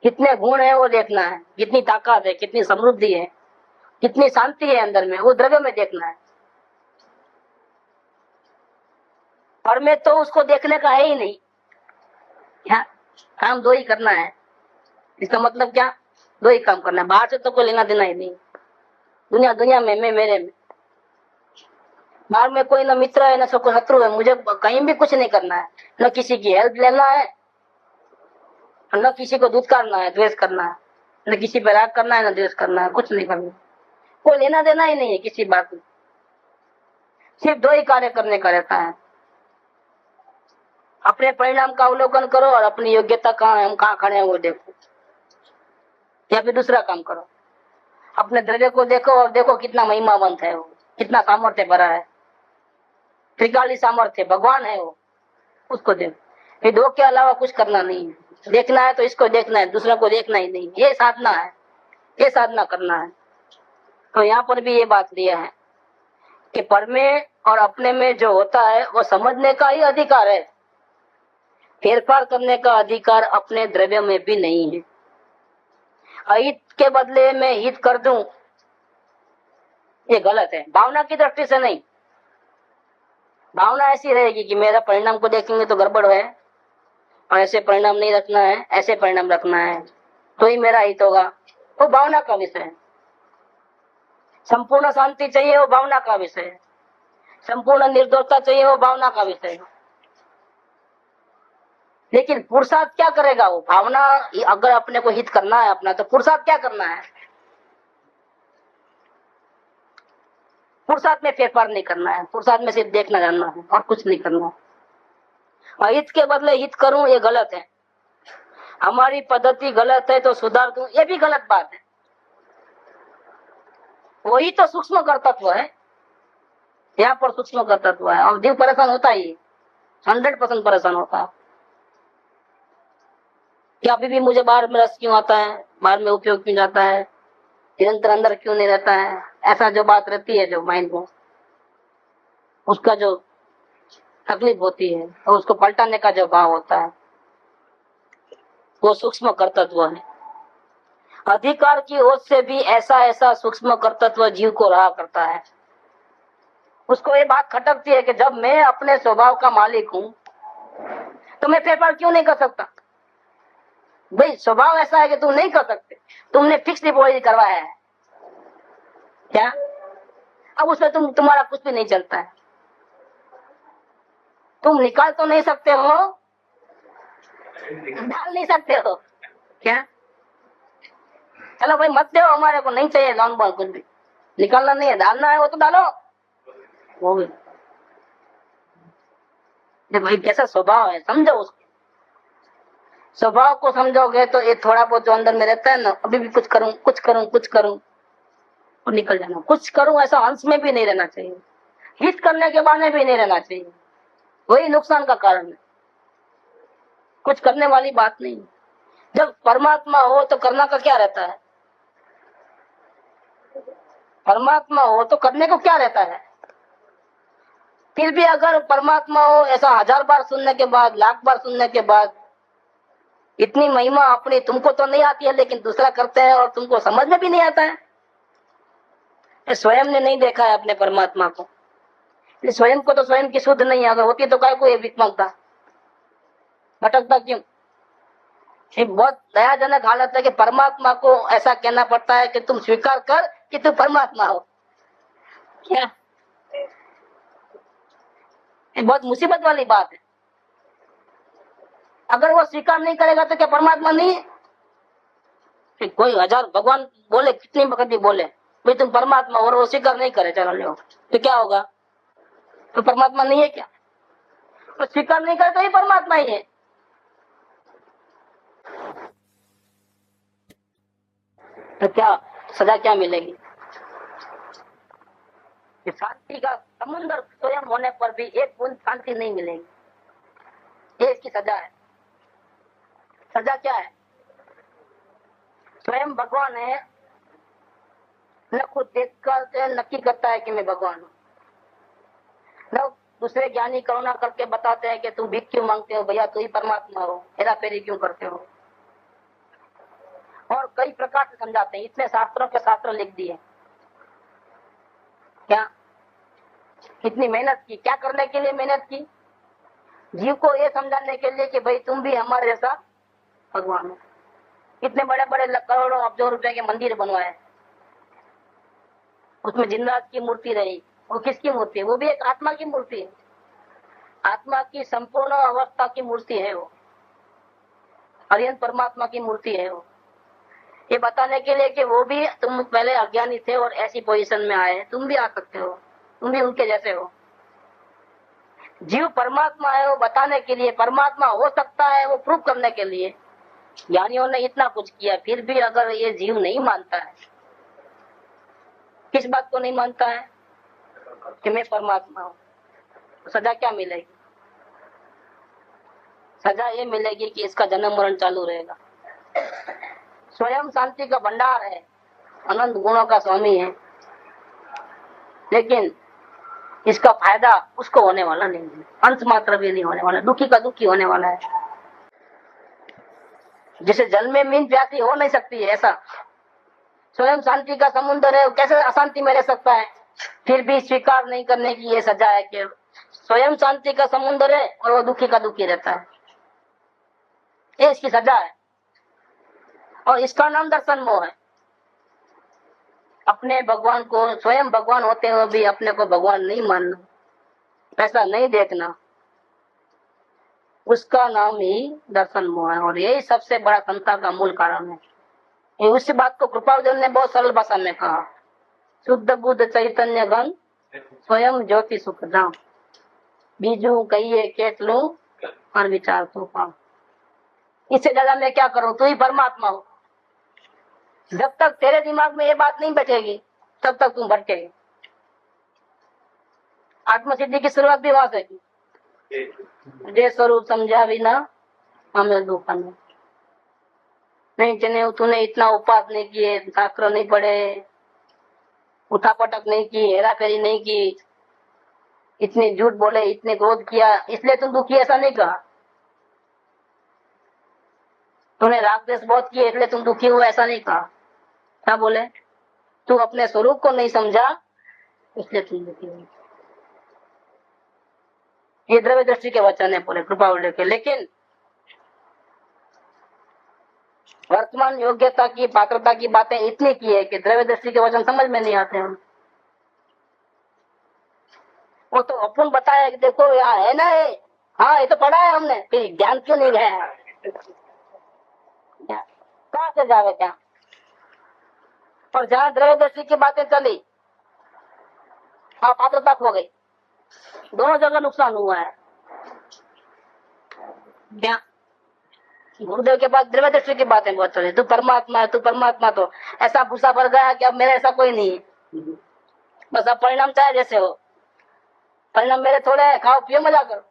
कितने गुण है वो देखना है, कितनी ताकत है, कितनी समृद्धि है, कितनी शांति है अंदर में, वो द्रव्य में देखना है। पर में तो उसको देखने का है ही नहीं। क्या काम दो ही करना है, इसका मतलब क्या, दो ही काम करना है, बाहर से तो कोई लेना देना ही नहीं। दुनिया दुनिया में, मैं मेरे में, बाहर में कोई न मित्र है न कोई शत्रु है, मुझे कहीं भी कुछ नहीं करना है, न किसी की हेल्प लेना है, न किसी को दुत्कारना है, द्वेष करना है, न किसी पर राग करना है, न द्वेष करना है, कुछ नहीं करना, कोई लेना देना ही नहीं है किसी बात में। सिर्फ दो ही कार्य करने का रहता है, अपने परिणाम का अवलोकन करो और अपनी योग्यता कहाँ है, हम कहाँ खड़े हैं वो देखो, या फिर दूसरा काम करो, अपने द्रव्य को देखो और देखो कितना महिमावंत है वो, कितना सामर्थ्य भरा है, त्रिकाली सामर्थ्य भगवान है वो, उसको देखो। ये दो के अलावा कुछ करना नहीं है, देखना है तो इसको देखना है, दूसरे को देखना ही नहीं, ये साधना है, ये साधना करना है। तो यहाँ पर भी ये बात दिया है कि पर में और अपने में जो होता है वो समझने का ही अधिकार है, फेरफार करने का अधिकार अपने द्रव्य में भी नहीं है। अहित के बदले में हित कर दूं, ये गलत है, भावना की दृष्टि से नहीं। भावना ऐसी रहेगी कि मेरा परिणाम को देखेंगे तो गड़बड़ है, और ऐसे परिणाम नहीं रखना है, ऐसे परिणाम रखना है तो ही मेरा हित होगा, वो भावना का विषय है। संपूर्ण शांति चाहिए, वो भावना का विषय है। संपूर्ण निर्दोषता चाहिए, वो भावना का विषय है। लेकिन पुरुषार्थ क्या करेगा वो भावना, अगर अपने को हित करना है अपना, तो पुरुषार्थ क्या करना है, पुरुषार्थ में फेरफार नहीं करना है, पुरुषार्थ में सिर्फ देखना जानना है और कुछ नहीं करना है। अहित के बदले हित करूं, ये गलत है, हमारी पद्धति गलत है तो सुधार दूं, ये भी गलत बात है। वही तो सूक्ष्म कर्तव्य है, यहाँ पर सूक्ष्म कर्तव्य है, और जीव परेशान होता ही 100% परेशान होता है कि अभी भी मुझे बाहर में रस क्यों आता है, बाहर में उपयोग क्यों जाता है, निरंतर अंदर क्यों नहीं रहता है, ऐसा जो बात रहती है जो माइंड में, उसका जो तकलीफ होती है और उसको पलटाने का जो भाव होता है, वो सूक्ष्म कर्तव्य है। अधिकार की ओर से भी ऐसा ऐसा सूक्ष्म कर्तव्य जीव को रहा करता है। उसको ये बात खटकती है कि जब मैं अपने स्वभाव का मालिक हूं तो मैं फेरफार क्यों नहीं कर सकता। भाई स्वभाव ऐसा है कि तुम नहीं कर सकते, तुमने फिक्स डिपॉजिट करवाया है क्या, अब उसमें तुम्हारा कुछ भी नहीं चलता है, तुम निकाल तो नहीं सकते हो, डाल नहीं सकते हो क्या, चलो भाई मत दो, हमारे को नहीं चाहिए लॉन बॉल, कुछ भी निकालना नहीं है, डालना है वो तो डालो, वो भी भाई कैसा स्वभाव है, समझो उसको, स्वभाव को समझोगे तो ये थोड़ा बहुत जो अंदर में रहता है ना, अभी भी कुछ करूं कुछ करूं कुछ करूं और निकल जाना, कुछ करूं ऐसा अंश में भी नहीं रहना चाहिए, हित करने के बहाने भी नहीं रहना चाहिए, वही नुकसान का कारण है, कुछ करने वाली बात नहीं। जब परमात्मा हो तो करना का क्या रहता है, परमात्मा हो तो करने को क्या रहता है। फिर भी अगर परमात्मा हो, ऐसा 1000 बार सुनने के बाद, लाख बार सुनने के बाद, इतनी महिमा अपनी तुमको तो नहीं आती है लेकिन दूसरा करते हैं और तुमको समझ में भी नहीं आता है, स्वयं ने नहीं देखा है अपने परमात्मा को, स्वयं को तो स्वयं की शुद्ध नहीं है, अगर होती तो काय को ये विकमता भटकता क्यों। ये बहुत दयाजनक हालत है कि परमात्मा को ऐसा कहना पड़ता है कि तुम स्वीकार कर कि तू परमात्मा हो, क्या ये बहुत मुसीबत वाली बात है। अगर वो स्वीकार नहीं करेगा तो क्या परमात्मा नहीं है, फिर कोई 1000 भगवान बोले, कितनी वक्त भी बोले भाई तुम परमात्मा, और वो स्वीकार नहीं करे, चलो लो तो क्या होगा, तो परमात्मा नहीं है क्या, तो स्वीकार नहीं करे तो ही परमात्मा ही है। तो क्या सजा क्या मिलेगी, शांति का समुद्र स्वयं होने पर भी एक बूंद शांति नहीं मिलेगी, ये इसकी सजा है। सजा क्या है, स्वयं भगवान है, न खुद देखकर नक्की करता है कि मैं भगवान हूँ, न दूसरे ज्ञानी करुणा करके बताते हैं कि तुम भीख क्यों मांगते हो भैया, तू ही परमात्मा हो, हेरा फेरी क्यों करते हो। और कई प्रकार से समझाते हैं, इतने शास्त्रों के शास्त्र लिख दिए। क्या कितनी मेहनत की, क्या करने के लिए मेहनत की? जीव को ये समझाने के लिए कि भाई तुम भी हमारे जैसा भगवान हो। इतने बड़े बड़े करोड़ों अब्जों रुपए के मंदिर बनवाए, उसमें जिनराज की मूर्ति रही। वो किसकी मूर्ति है? वो भी एक आत्मा की मूर्ति है, आत्मा की संपूर्ण अवस्था की मूर्ति है वो, अरिहंत परमात्मा की मूर्ति है वो। ये बताने के लिए कि वो भी, तुम पहले अज्ञानी थे और ऐसी पोजीशन में आए, तुम भी आ सकते हो, तुम भी उनके जैसे हो। जीव परमात्मा है वो बताने के लिए, परमात्मा हो सकता है वो प्रूव करने के लिए ज्ञानियों ने इतना कुछ किया। फिर भी अगर ये जीव नहीं मानता है, किस बात को नहीं मानता है कि मैं परमात्मा हूं, तो सजा क्या मिलेगी? सजा ये मिलेगी कि इसका जन्म मरण चालू रहेगा। स्वयं शांति का भंडार है, अनंत गुणों का स्वामी है, लेकिन इसका फायदा उसको होने वाला नहीं है, अंश मात्र भी नहीं होने वाला, दुखी का दुखी होने वाला है। जिसे जल में मीन प्यासी हो नहीं सकती है, ऐसा स्वयं शांति का समुद्र है, कैसे अशांति में रह सकता है? फिर भी स्वीकार नहीं करने की ये सजा है कि स्वयं शांति का समुद्र है और वो दुखी का दुखी रहता है, ये इसकी सजा है। और इसका नाम दर्शन मोह है। अपने भगवान को, स्वयं भगवान होते हुए भी अपने को भगवान नहीं मानना, ऐसा नहीं देखना, उसका नाम ही दर्शन मोह है। और यही सबसे बड़ा संसार का मूल कारण है। ये उसी बात को कृपालदेव ने बहुत सरल भाषा में कहा, शुद्ध बुद्ध चैतन्य घन स्वयं ज्योति सुख धाम, बीजू कहिए केटलू और विचार तो पाऊं। इससे ज्यादा मैं क्या करूं, तू ही परमात्मा हो। जब तक तेरे दिमाग में ये बात नहीं बैठेगी तब तक तुम भटकेगी। आत्मसिद्धि की शुरुआत भी वहां से की, जे स्वरूप समझा बिना हमें दुख नहीं। चने तूने इतना उपास नहीं किए, शास्त्र नहीं पढ़े, उठा पटक नहीं की, हेरा फेरी नहीं की, इतने झूठ बोले, इतने क्रोध किया, इसलिए तुम दुखी, ऐसा नहीं कहा। तूने राग द्वेष बहुत किए इसलिए तुम दुखी हुआ, ऐसा नहीं कहा। क्या बोले? तू अपने स्वरूप को नहीं समझा इसलिए तुम दुखी हुए। ये द्रव्य दृष्टि के वचन है पूरे कृपावल्य के। लेकिन वर्तमान योग्यता की, पात्रता की बातें इतनी की है कि द्रव्य दृष्टि के वचन समझ में नहीं आते हैं। वो तो अपन बताया कि देखो यहाँ है ना, ये हाँ ये तो पढ़ा है हमने, फिर ध्यान क्यों नहीं गया? कहाँ से जावे क्या? और जहाँ द्रव्य दृष्टि की बातें चली, हाँ पात्रता खो गई, दोनों जगह नुकसान हुआ है। क्या गुरुदेव के पास द्रव्य दृष्टि की बातें बहुत चली, तू परमात्मा है, तू परमात्मा, तो ऐसा भूसा भर गया कि अब मेरा ऐसा कोई नहीं है, बस अब परिणाम चाहे जैसे हो, परिणाम मेरे थोड़े हैं, खाओ पियो मजा करो।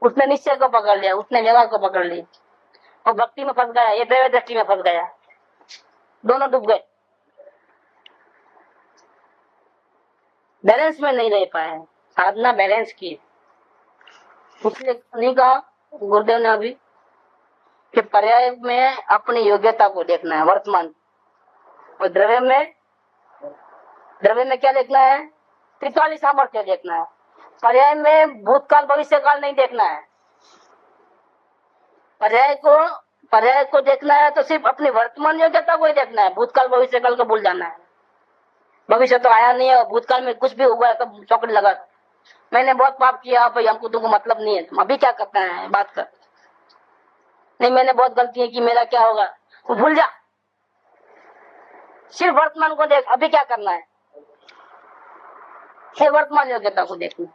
उसने निश्चय को पकड़ लिया, उसने व्यवहार को पकड़ लिया, और भक्ति में फंस गया, ये द्रव्य दृष्टि में फंस गया, दोनों डूब गए, बैलेंस में नहीं रह पाए। साधना बैलेंस की, इसलिए नहीं कहा गुरुदेव ने अभी कि पर्याय में अपनी योग्यता को देखना है वर्तमान, और द्रव्य में क्या देखना है? त्रिकाली सामर्थ्य देखना है। पर्याय में भूतकाल भविष्य काल नहीं देखना है। पर्याय को देखना है तो सिर्फ अपनी वर्तमान योग्यता को ही देखना है, भूतकाल भविष्य काल को भूल जाना है। भविष्य तो आया नहीं है और भूतकाल में कुछ भी हुआ है तो चौकड़ी लगा, मैंने बहुत पाप किया भाई, हमको तुमको मतलब नहीं है, तुम अभी क्या करता है बात कर, नहीं मैंने बहुत गलती की, मेरा क्या होगा, वो भूल जा। सिर्फ वर्तमान को देख, अभी क्या करना है, सिर्फ वर्तमान योग्यता को देखना।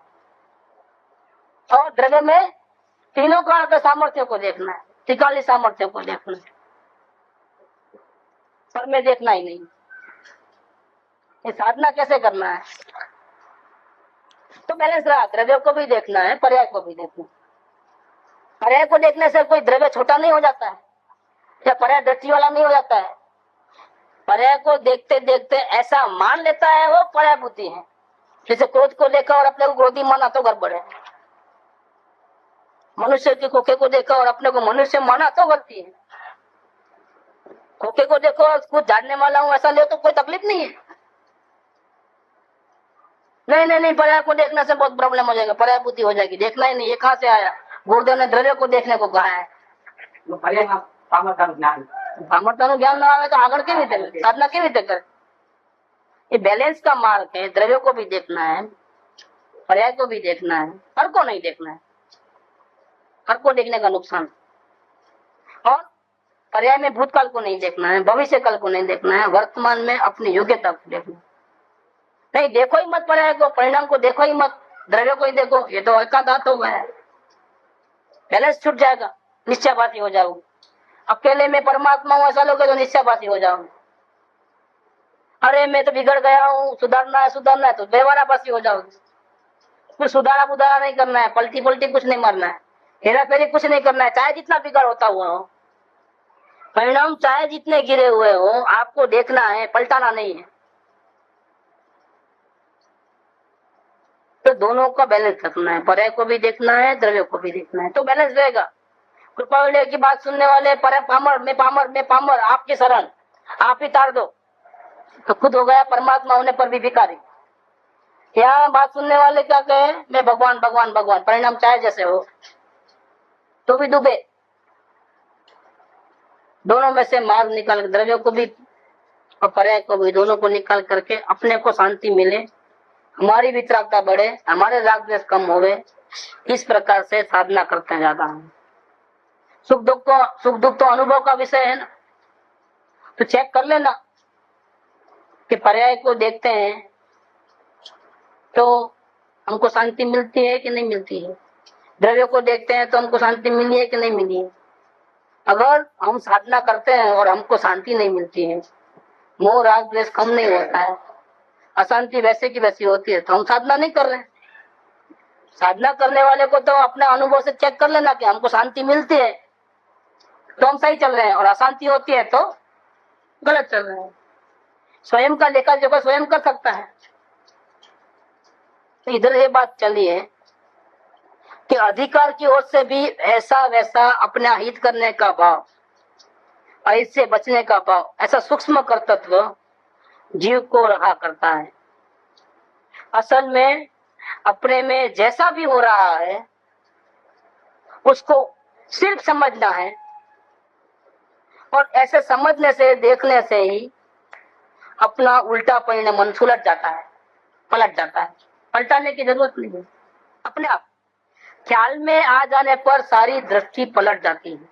और द्रव्य में तीनों काल के सामर्थ्य को देखना है, त्रिकाली सामर्थ्य को देखना है, पर में देखना ही नहीं। ये साधना कैसे करना है? तो बैलेंस रहा, द्रव्य को भी देखना है, पर्याय को भी देखना है। पर्याय को देखने से कोई द्रव्य छोटा नहीं हो जाता है या पर्याय दृष्टि वाला नहीं हो जाता है। पर्याय को देखते देखते ऐसा मान लेता है वो पर्याय बुद्धि है, जैसे क्रोध को देखा और अपने को क्रोधी माना तो गड़बड़ है, मनुष्य के खोखे को देखा और अपने को मनुष्य माना तो गलती है। खोखे को देखो और खुद झाड़ने वाला हूँ ऐसा ले तो कोई तकलीफ नहीं है। नहीं, पर्याय को देखने से बहुत प्रॉब्लम हो जाएगा, पर्याय बुद्धि हो जाएगी। देखना ही नहीं, ये कहाँ से आया? गुरुदेव ने द्रव्य को देखने को कहा है। सामर्थ्य ज्ञान ना आवे तो आगे केवी રીતે साधना केवी રીતે करे? ये बैलेंस का मार्ग है। द्रव्य को भी देखना है, पर्याय को भी देखना है, हर को नहीं देखना है। हर को देखने का नुकसान, और पर्याय में भूतकाल को नहीं देखना है, भविष्य काल को नहीं देखना है, वर्तमान में अपनी योग्यता को देखना। नहीं, देखो ही मत पर्याय को, परिणाम को देखो ही मत, द्रव्य को ही देखो, ये तो एकांत हो गया है। बैलेंस छूट जाएगा, निश्चयवादी हो जाओ। अकेले में परमात्मा हूँ ऐसा लोगे तो निश्चयवादी हो जाओ। अरे मैं तो बिगड़ गया हूँ, सुधारना है तो बेवारापासी हो जाओगे। कुछ सुधारा बुधारा नहीं करना है, पलटी कुछ नहीं मारना है, हेरा फेरी कुछ नहीं करना है, चाहे जितना बिगड़ होता हुआ हो। परिणाम चाहे जितने गिरे हुए हो, आपको देखना है, पलटाना नहीं है। तो दोनों का बैलेंस रखना है, पर्याय को भी देखना है, द्रव्य को भी देखना है, तो बैलेंस रहेगा। कृपा की बात सुनने वाले मैं पामर आपकी शरण, आप ही तार दो, तो खुद हो गया परमात्मा होने पर भी भिखारी। यहाँ बात सुनने वाले क्या कहे? मैं भगवान, परिणाम चाहे जैसे हो तो भी डूबे। दोनों में से मार्ग निकाल, द्रव्य को भी और पर्याय को भी, दोनों को निकाल करके अपने को शांति मिले, हमारी वितरागता बढ़े, हमारे राग द्वेष कम होवे, इस प्रकार से साधना करते जाता हूँ। सुख दुख तो अनुभव का विषय है ना, तो चेक कर लेना कि पर्याय को देखते हैं तो हमको शांति मिलती है कि नहीं मिलती है, द्रव्य को देखते हैं तो हमको शांति मिली है कि नहीं मिली है। अगर हम साधना करते हैं और हमको शांति नहीं मिलती है, मोह राग द्वेष कम नहीं होता है, अशांति वैसे की वैसी होती है, तो हम साधना नहीं कर रहे। साधना करने वाले को तो अपने अनुभव से चेक कर लेना कि हमको शांति मिलती है तो हम सही चल रहे हैं, और अशांति होती है तो गलत चल रहे हैं। स्वयं का लेखा जोखा स्वयं कर सकता है। तो इधर ये बात चली है कि अधिकार की ओर से भी ऐसा वैसा अपना हित करने का भाव, अहित से बचने का भाव, ऐसा सूक्ष्म कर्तव्य जीव को रखा करता है। असल में अपने में जैसा भी हो रहा है उसको सिर्फ समझना है, और ऐसे समझने से, देखने से ही अपना उल्टा परिणाम मन सुलट जाता है, पलट जाता है। पलटाने की जरूरत नहीं है, अपने आप ख्याल में आ जाने पर सारी दृष्टि पलट जाती है।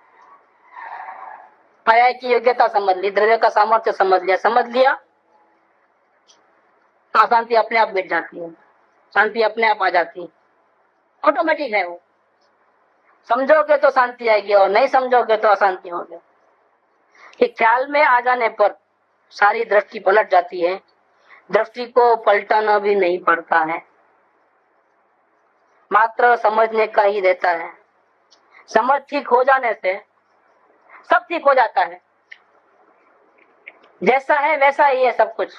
पर्याय की योग्यता समझ ली, द्रव्य का सामर्थ्य समझ लिया तो अशांति अपने आप मिट जाती है, शांति अपने आप आ जाती है, ऑटोमेटिक है वो। समझोगे तो शांति आएगी और नहीं समझोगे तो अशांति होगी। कि ख्याल में आ जाने पर सारी दृष्टि पलट जाती है, दृष्टि को पलटाना भी नहीं पड़ता है, मात्र समझने का ही रहता है। समझ ठीक हो जाने से सब ठीक हो जाता है, जैसा है वैसा ही है सब कुछ।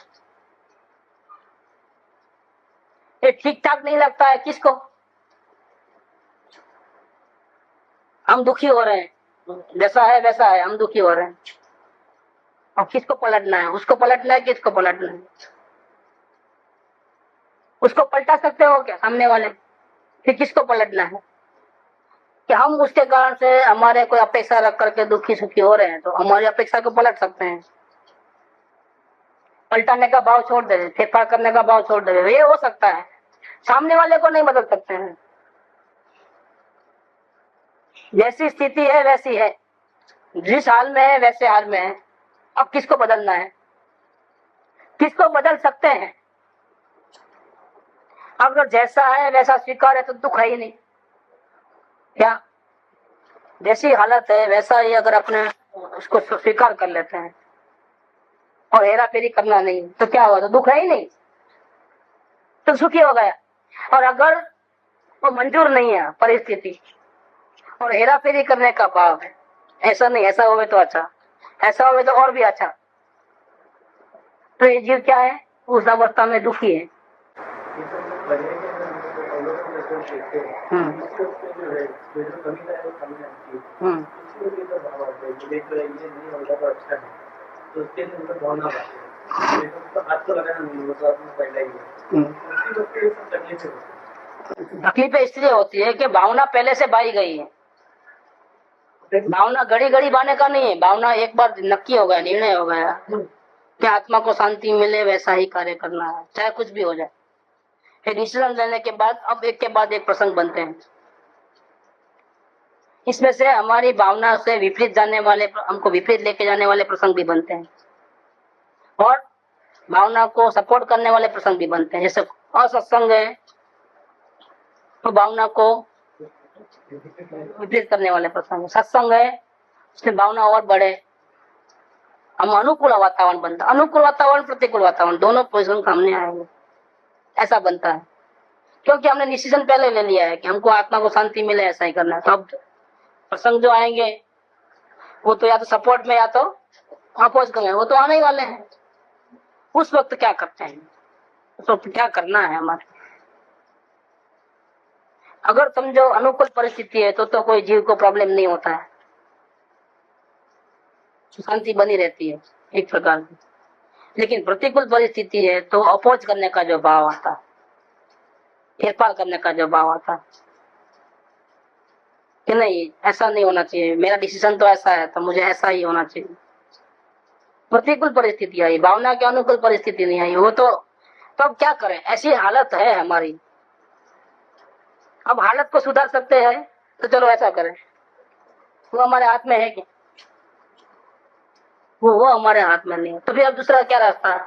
ये ठीक ठाक नहीं लगता है किसको? हम दुखी हो रहे हैं, जैसा है वैसा है, हम दुखी हो रहे हैं। और किसको पलटना है? उसको पलटना है, किसको पलटना है? उसको पलटा सकते हो क्या सामने वाले? फिर किसको पलटना है? कि हम उसके कारण से हमारे कोई अपेक्षा रख करके दुखी सुखी हो रहे हैं, तो हमारी अपेक्षा को पलट सकते हैं। पलटाने का भाव छोड़ दे, फेरफार करने का भाव छोड़ दे, ये हो सकता है। सामने वाले को नहीं बदल सकते हैं। जैसी स्थिति है वैसी है, जिस हाल में है वैसे हाल में है। अब किसको बदलना है? किसको बदल सकते हैं? अगर जैसा है वैसा स्वीकार है तो दुख है ही नहीं। क्या जैसी हालत है वैसा ही अगर अपने उसको स्वीकार कर लेते हैं और हेरा फेरी करना नहीं, तो क्या हुआ? तो दुख है ही नहीं, तो सुखी हो गया। और अगर वो मंजूर नहीं है परिस्थिति और हेरा फेरी करने का भाव है, ऐसा नहीं, ऐसा होवे तो अच्छा, ऐसा होवे तो और भी अच्छा, तो ये जीव क्या है? उस अवस्था में दुखी है। हम्म हम्म तकलीफें इसलिए होती है कि भावना पहले से बाई गई है। भावना घड़ी घड़ी बाने का नहीं है। भावना एक बार नक्की हो गया, निर्णय हो गया कि आत्मा को शांति मिले वैसा ही कार्य करना है, चाहे कुछ भी हो जाए। फिर डिसीजन लेने के बाद अब एक के बाद एक प्रसंग बनते हैं। इसमें से हमारी भावना से विपरीत जाने वाले, हमको विपरीत लेके जाने वाले प्रसंग भी बनते हैं और भावना को सपोर्ट करने वाले प्रसंग भी बनते हैं। जैसे असत्संग है तो भावना को विपरीत करने वाले प्रसंग। सत्संग है उसमें भावना और बढ़े, हम अनुकूल वातावरण बनता। अनुकूल वातावरण, प्रतिकूल वातावरण, दोनों पोजिशन सामने आएंगे, ऐसा बनता है। क्योंकि हमने डिसीजन पहले ले लिया है कि हमको आत्मा को शांति मिले, ऐसा ही करना है। तो अब प्रसंग जो आएंगे वो तो या तो सपोर्ट में या तो अपोज करेंगे, वो तो आने ही वाले हैं। उस वक्त क्या करते हैं, उस वक्त क्या करना है हमारे। अगर समझो अनुकूल परिस्थिति है तो कोई जीव को प्रॉब्लम नहीं होता है, शांति बनी रहती है एक प्रकार की। लेकिन प्रतिकूल परिस्थिति है तो अपोज करने का जो भाव आता है, फेरफार करने का जो भाव आता है कि नहीं ऐसा नहीं होना चाहिए, मेरा डिसीजन तो ऐसा है तो मुझे ऐसा ही होना चाहिए। प्रतिकूल परिस्थिति आई, भावना के अनुकूल परिस्थिति नहीं आई, वो तो अब क्या करें, ऐसी हालत है हमारी। अब हालत को सुधार सकते हैं तो चलो ऐसा करें, वो हमारे हाथ में है क्या? वो हमारे हाथ में नहीं है। तो फिर अब दूसरा क्या रास्ता है?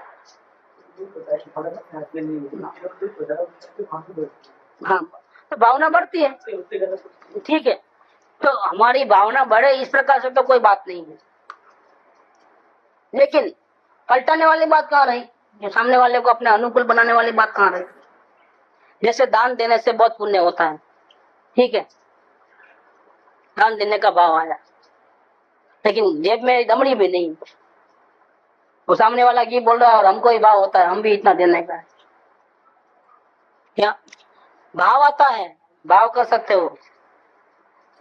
हाँ, तो भावना बढ़ती है, ठीक है। तो हमारी भावना बढ़े इस प्रकार से तो कोई बात नहीं है, लेकिन पलटाने वाली बात कहाँ रही? जो सामने वाले को अपने अनुकूल बनाने वाली बात कहाँ रही? जैसे दान देने से बहुत पुण्य होता है, ठीक है, दान देने का भाव आया, लेकिन जेब में दमड़ी भी नहीं। वो सामने वाला की बोल रहा है और हमको ही भाव होता है, हम भी इतना देने का है। क्या भाव आता है? भाव कर सकते हो,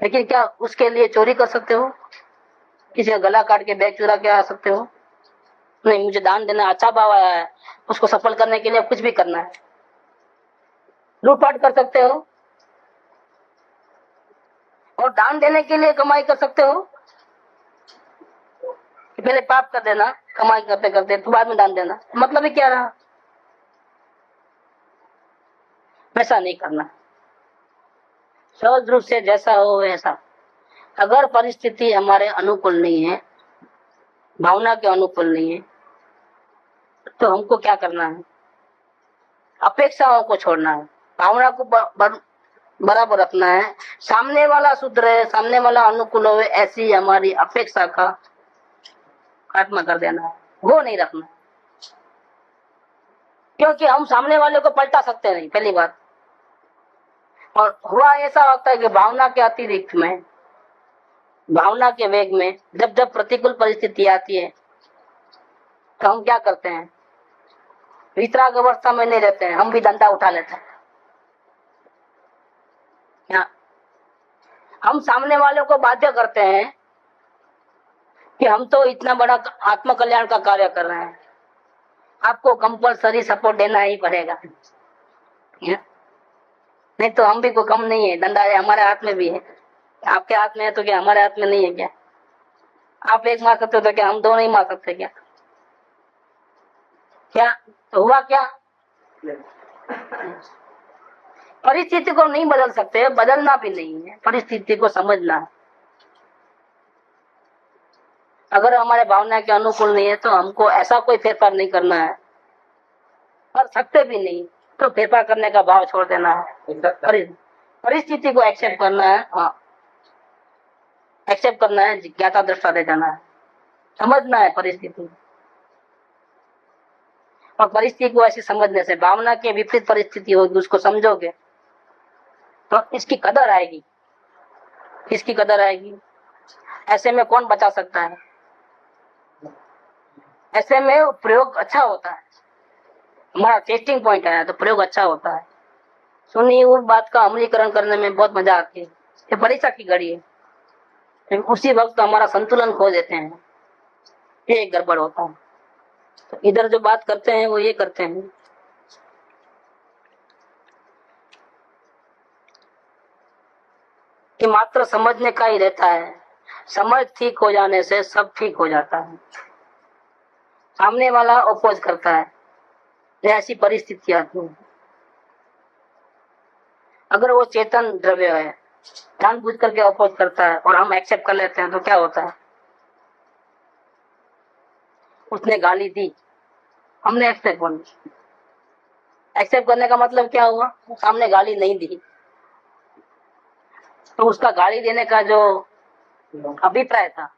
लेकिन क्या उसके लिए चोरी कर सकते हो? किसी का गला काट के बैग चुरा के आ सकते हो? नहीं, मुझे दान देना अच्छा भाव आया है, उसको सफल करने के लिए कुछ भी करना है। लूटपाट कर सकते हो और दान देने के लिए कमाई कर सकते हो कि पहले पाप कर देना कमाई करते करते, तो बाद में दान देना, मतलब ही क्या रहा? वैसा नहीं करना, सहज रूप से जैसा हो वैसा। अगर परिस्थिति हमारे अनुकूल नहीं है, भावना के अनुकूल नहीं है, तो हमको क्या करना है? अपेक्षाओं को छोड़ना है, भावना को बराबर रखना है। सामने वाला सुधरे, सामने वाला अनुकूल हो, ऐसी हमारी अपेक्षा का खात्मा कर देना है, वो नहीं रखना। क्योंकि हम सामने वाले को पलटा सकते नहीं, पहली बात। और हुआ ऐसा होता है कि भावना के अतिरिक्त में, भावना के वेग में जब जब प्रतिकूल परिस्थिति आती है तो हम क्या करते हैं? वितराग अवस्था में नहीं रहते हैं, हम भी डंडा उठा लेते हैं। हम सामने वाले को बाध्य करते हैं कि हम तो इतना बड़ा आत्म कल्याण का कार्य कर रहे हैं, आपको कंपलसरी सपोर्ट देना ही पड़ेगा। नहीं तो हम भी कोई कम नहीं है, डंडा है हमारे हाथ में भी है। आपके हाथ में है तो क्या हमारे हाथ में नहीं है क्या? आप एक मार सकते हो तो क्या हम दो नहीं मार सकते क्या? क्या तो हुआ क्या? परिस्थिति को नहीं बदल सकते, बदलना भी नहीं है, परिस्थिति को समझना है। अगर हमारे भावना के अनुकूल नहीं है तो हमको ऐसा कोई फेरफार नहीं करना है, कर सकते भी नहीं तो फेरफार करने का भाव छोड़ देना है। परिस्थिति को एक्सेप्ट करना है, हाँ एक्सेप्ट करना है, जिज्ञासा दृष्टा दे जाना है, समझना है परिस्थिति। और परिस्थिति को ऐसे समझने से, भावना के विपरीत परिस्थिति होगी उसको समझोगे तो इसकी कदर आएगी। इसकी कदर आएगी। ऐसे में कौन बचा सकता है? ऐसे में प्रयोग अच्छा होता है, हमारा टेस्टिंग पॉइंट है तो प्रयोग अच्छा होता है। सुनी हुई बात का अमलीकरण करने में बहुत मजा आती है। ये परीक्षा की घड़ी है, लेकिन उसी वक्त हमारा संतुलन खो देते हैं, ये एक गड़बड़ होता है। तो इधर जो बात करते हैं वो ये करते हैं कि मात्र समझने का ही रहता है, समझ ठीक हो जाने से सब ठीक हो जाता है। सामने वाला अपोज करता है, ऐसी परिस्थिति आती है। अगर वो चेतन द्रव्य है, जानबूझ करके अपोज करता है और हम एक्सेप्ट कर लेते हैं, तो क्या होता है? उसने गाली दी, हमने एक्सेप्ट कर ली। एक्सेप्ट करने का मतलब क्या हुआ? सामने गाली नहीं दी, तो उसका गाली देने का जो अभिप्राय था,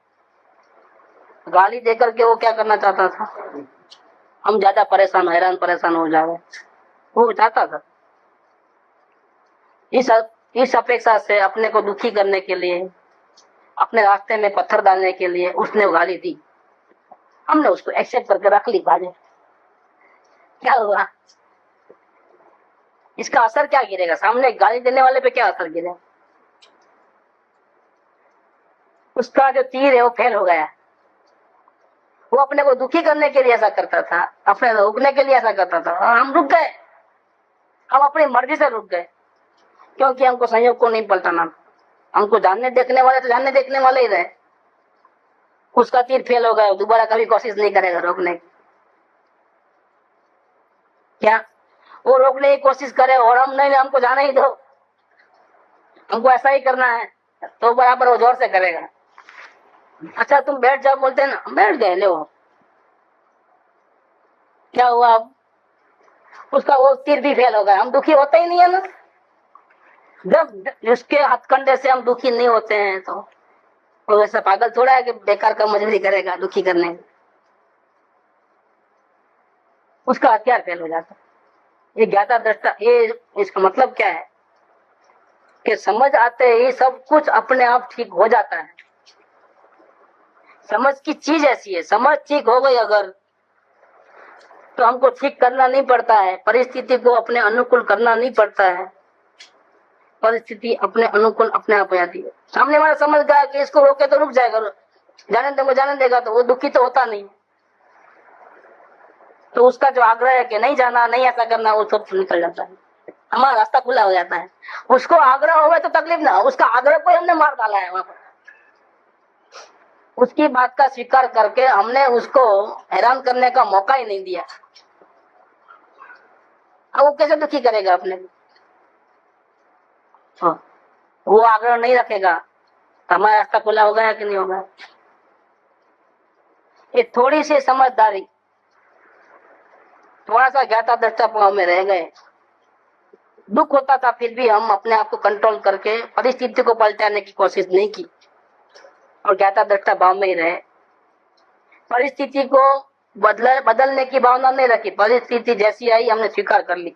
गाली देकर के वो क्या करना चाहता था? हम ज्यादा परेशान, हैरान परेशान हो जाए, वो चाहता था। इस अपेक्षा से अपने को दुखी करने के लिए, अपने रास्ते में पत्थर डालने के लिए उसने गाली दी, हमने उसको एक्सेप्ट करके रख ली बाजे। क्या हुआ? इसका असर क्या गिरेगा? सामने गाली देने वाले पे क्या असर गिरेगा? उसका जो तीर है वो फेल हो गया। वो अपने को दुखी करने के लिए ऐसा करता था, अपने रुकने के लिए ऐसा करता था, और हम रुक गए। हम अपनी मर्जी से रुक गए, क्योंकि हमको संयोग को नहीं पलटाना। हमको जानने देखने वाले तो जानने देखने वाले ही रहे। उसका तीर फेल हो गया, दोबारा कभी कोशिश नहीं करेगा रोकने की। क्या वो रोकने की कोशिश करे और हम नहीं, हमको जाने ही दो, हमको ऐसा ही करना है, तो बराबर वो जोर से करेगा। अच्छा तुम बैठ जाओ बोलते हैं ना, बैठ गए, ले वो क्या हुआ? अब उसका वो तीर भी फेल हो गया। हम दुखी होते ही नहीं है ना। जब उसके हथकंडे से हम दुखी नहीं होते हैं तो वो ऐसा पागल थोड़ा है कि बेकार का मजबूरी करेगा दुखी करने। उसका हथियार फेल हो जाता है। ये ज्ञाता दृष्टा, ये इसका मतलब क्या है कि समझ आते ही सब कुछ अपने आप ठीक हो जाता है। समझ की चीज ऐसी है, समझ ठीक हो गई अगर, तो हमको ठीक करना नहीं पड़ता है, परिस्थिति को अपने अनुकूल करना नहीं पड़ता है। परिस्थिति अपने अनुकूल अपने आप हो जाती है। सामने वाला समझ गया कि इसको रोके तो रुक जाएगा, जाने देंगे जाने देगा, तो वो दुखी तो होता नहीं। तो उसका जो आग्रह है कि नहीं जाना, नहीं ऐसा करना, वो सब निकल जाता है, हमारा रास्ता खुला हो जाता है। उसको आग्रह हो तो तकलीफ ना, उसका आग्रह को हमने मार डाला है वहां पर। उसकी बात का स्वीकार करके हमने उसको हैरान करने का मौका ही नहीं दिया। अब वो कैसे दुखी करेगा अपने को? वो आग्रह नहीं रखेगा तो हमारा रास्ता खुला हो गया कि नहीं होगा? ये थोड़ी सी समझदारी, थोड़ा सा ज्ञाता दृष्टा भाव में रह गए। दुख होता था फिर भी हम अपने आप को कंट्रोल करके परिस्थिति को पलटाने की कोशिश नहीं की और ज्ञाता दृष्टा भाव में ही रहे। परिस्थिति को बदलने की भावना नहीं रखी, परिस्थिति जैसी आई हमने स्वीकार कर ली।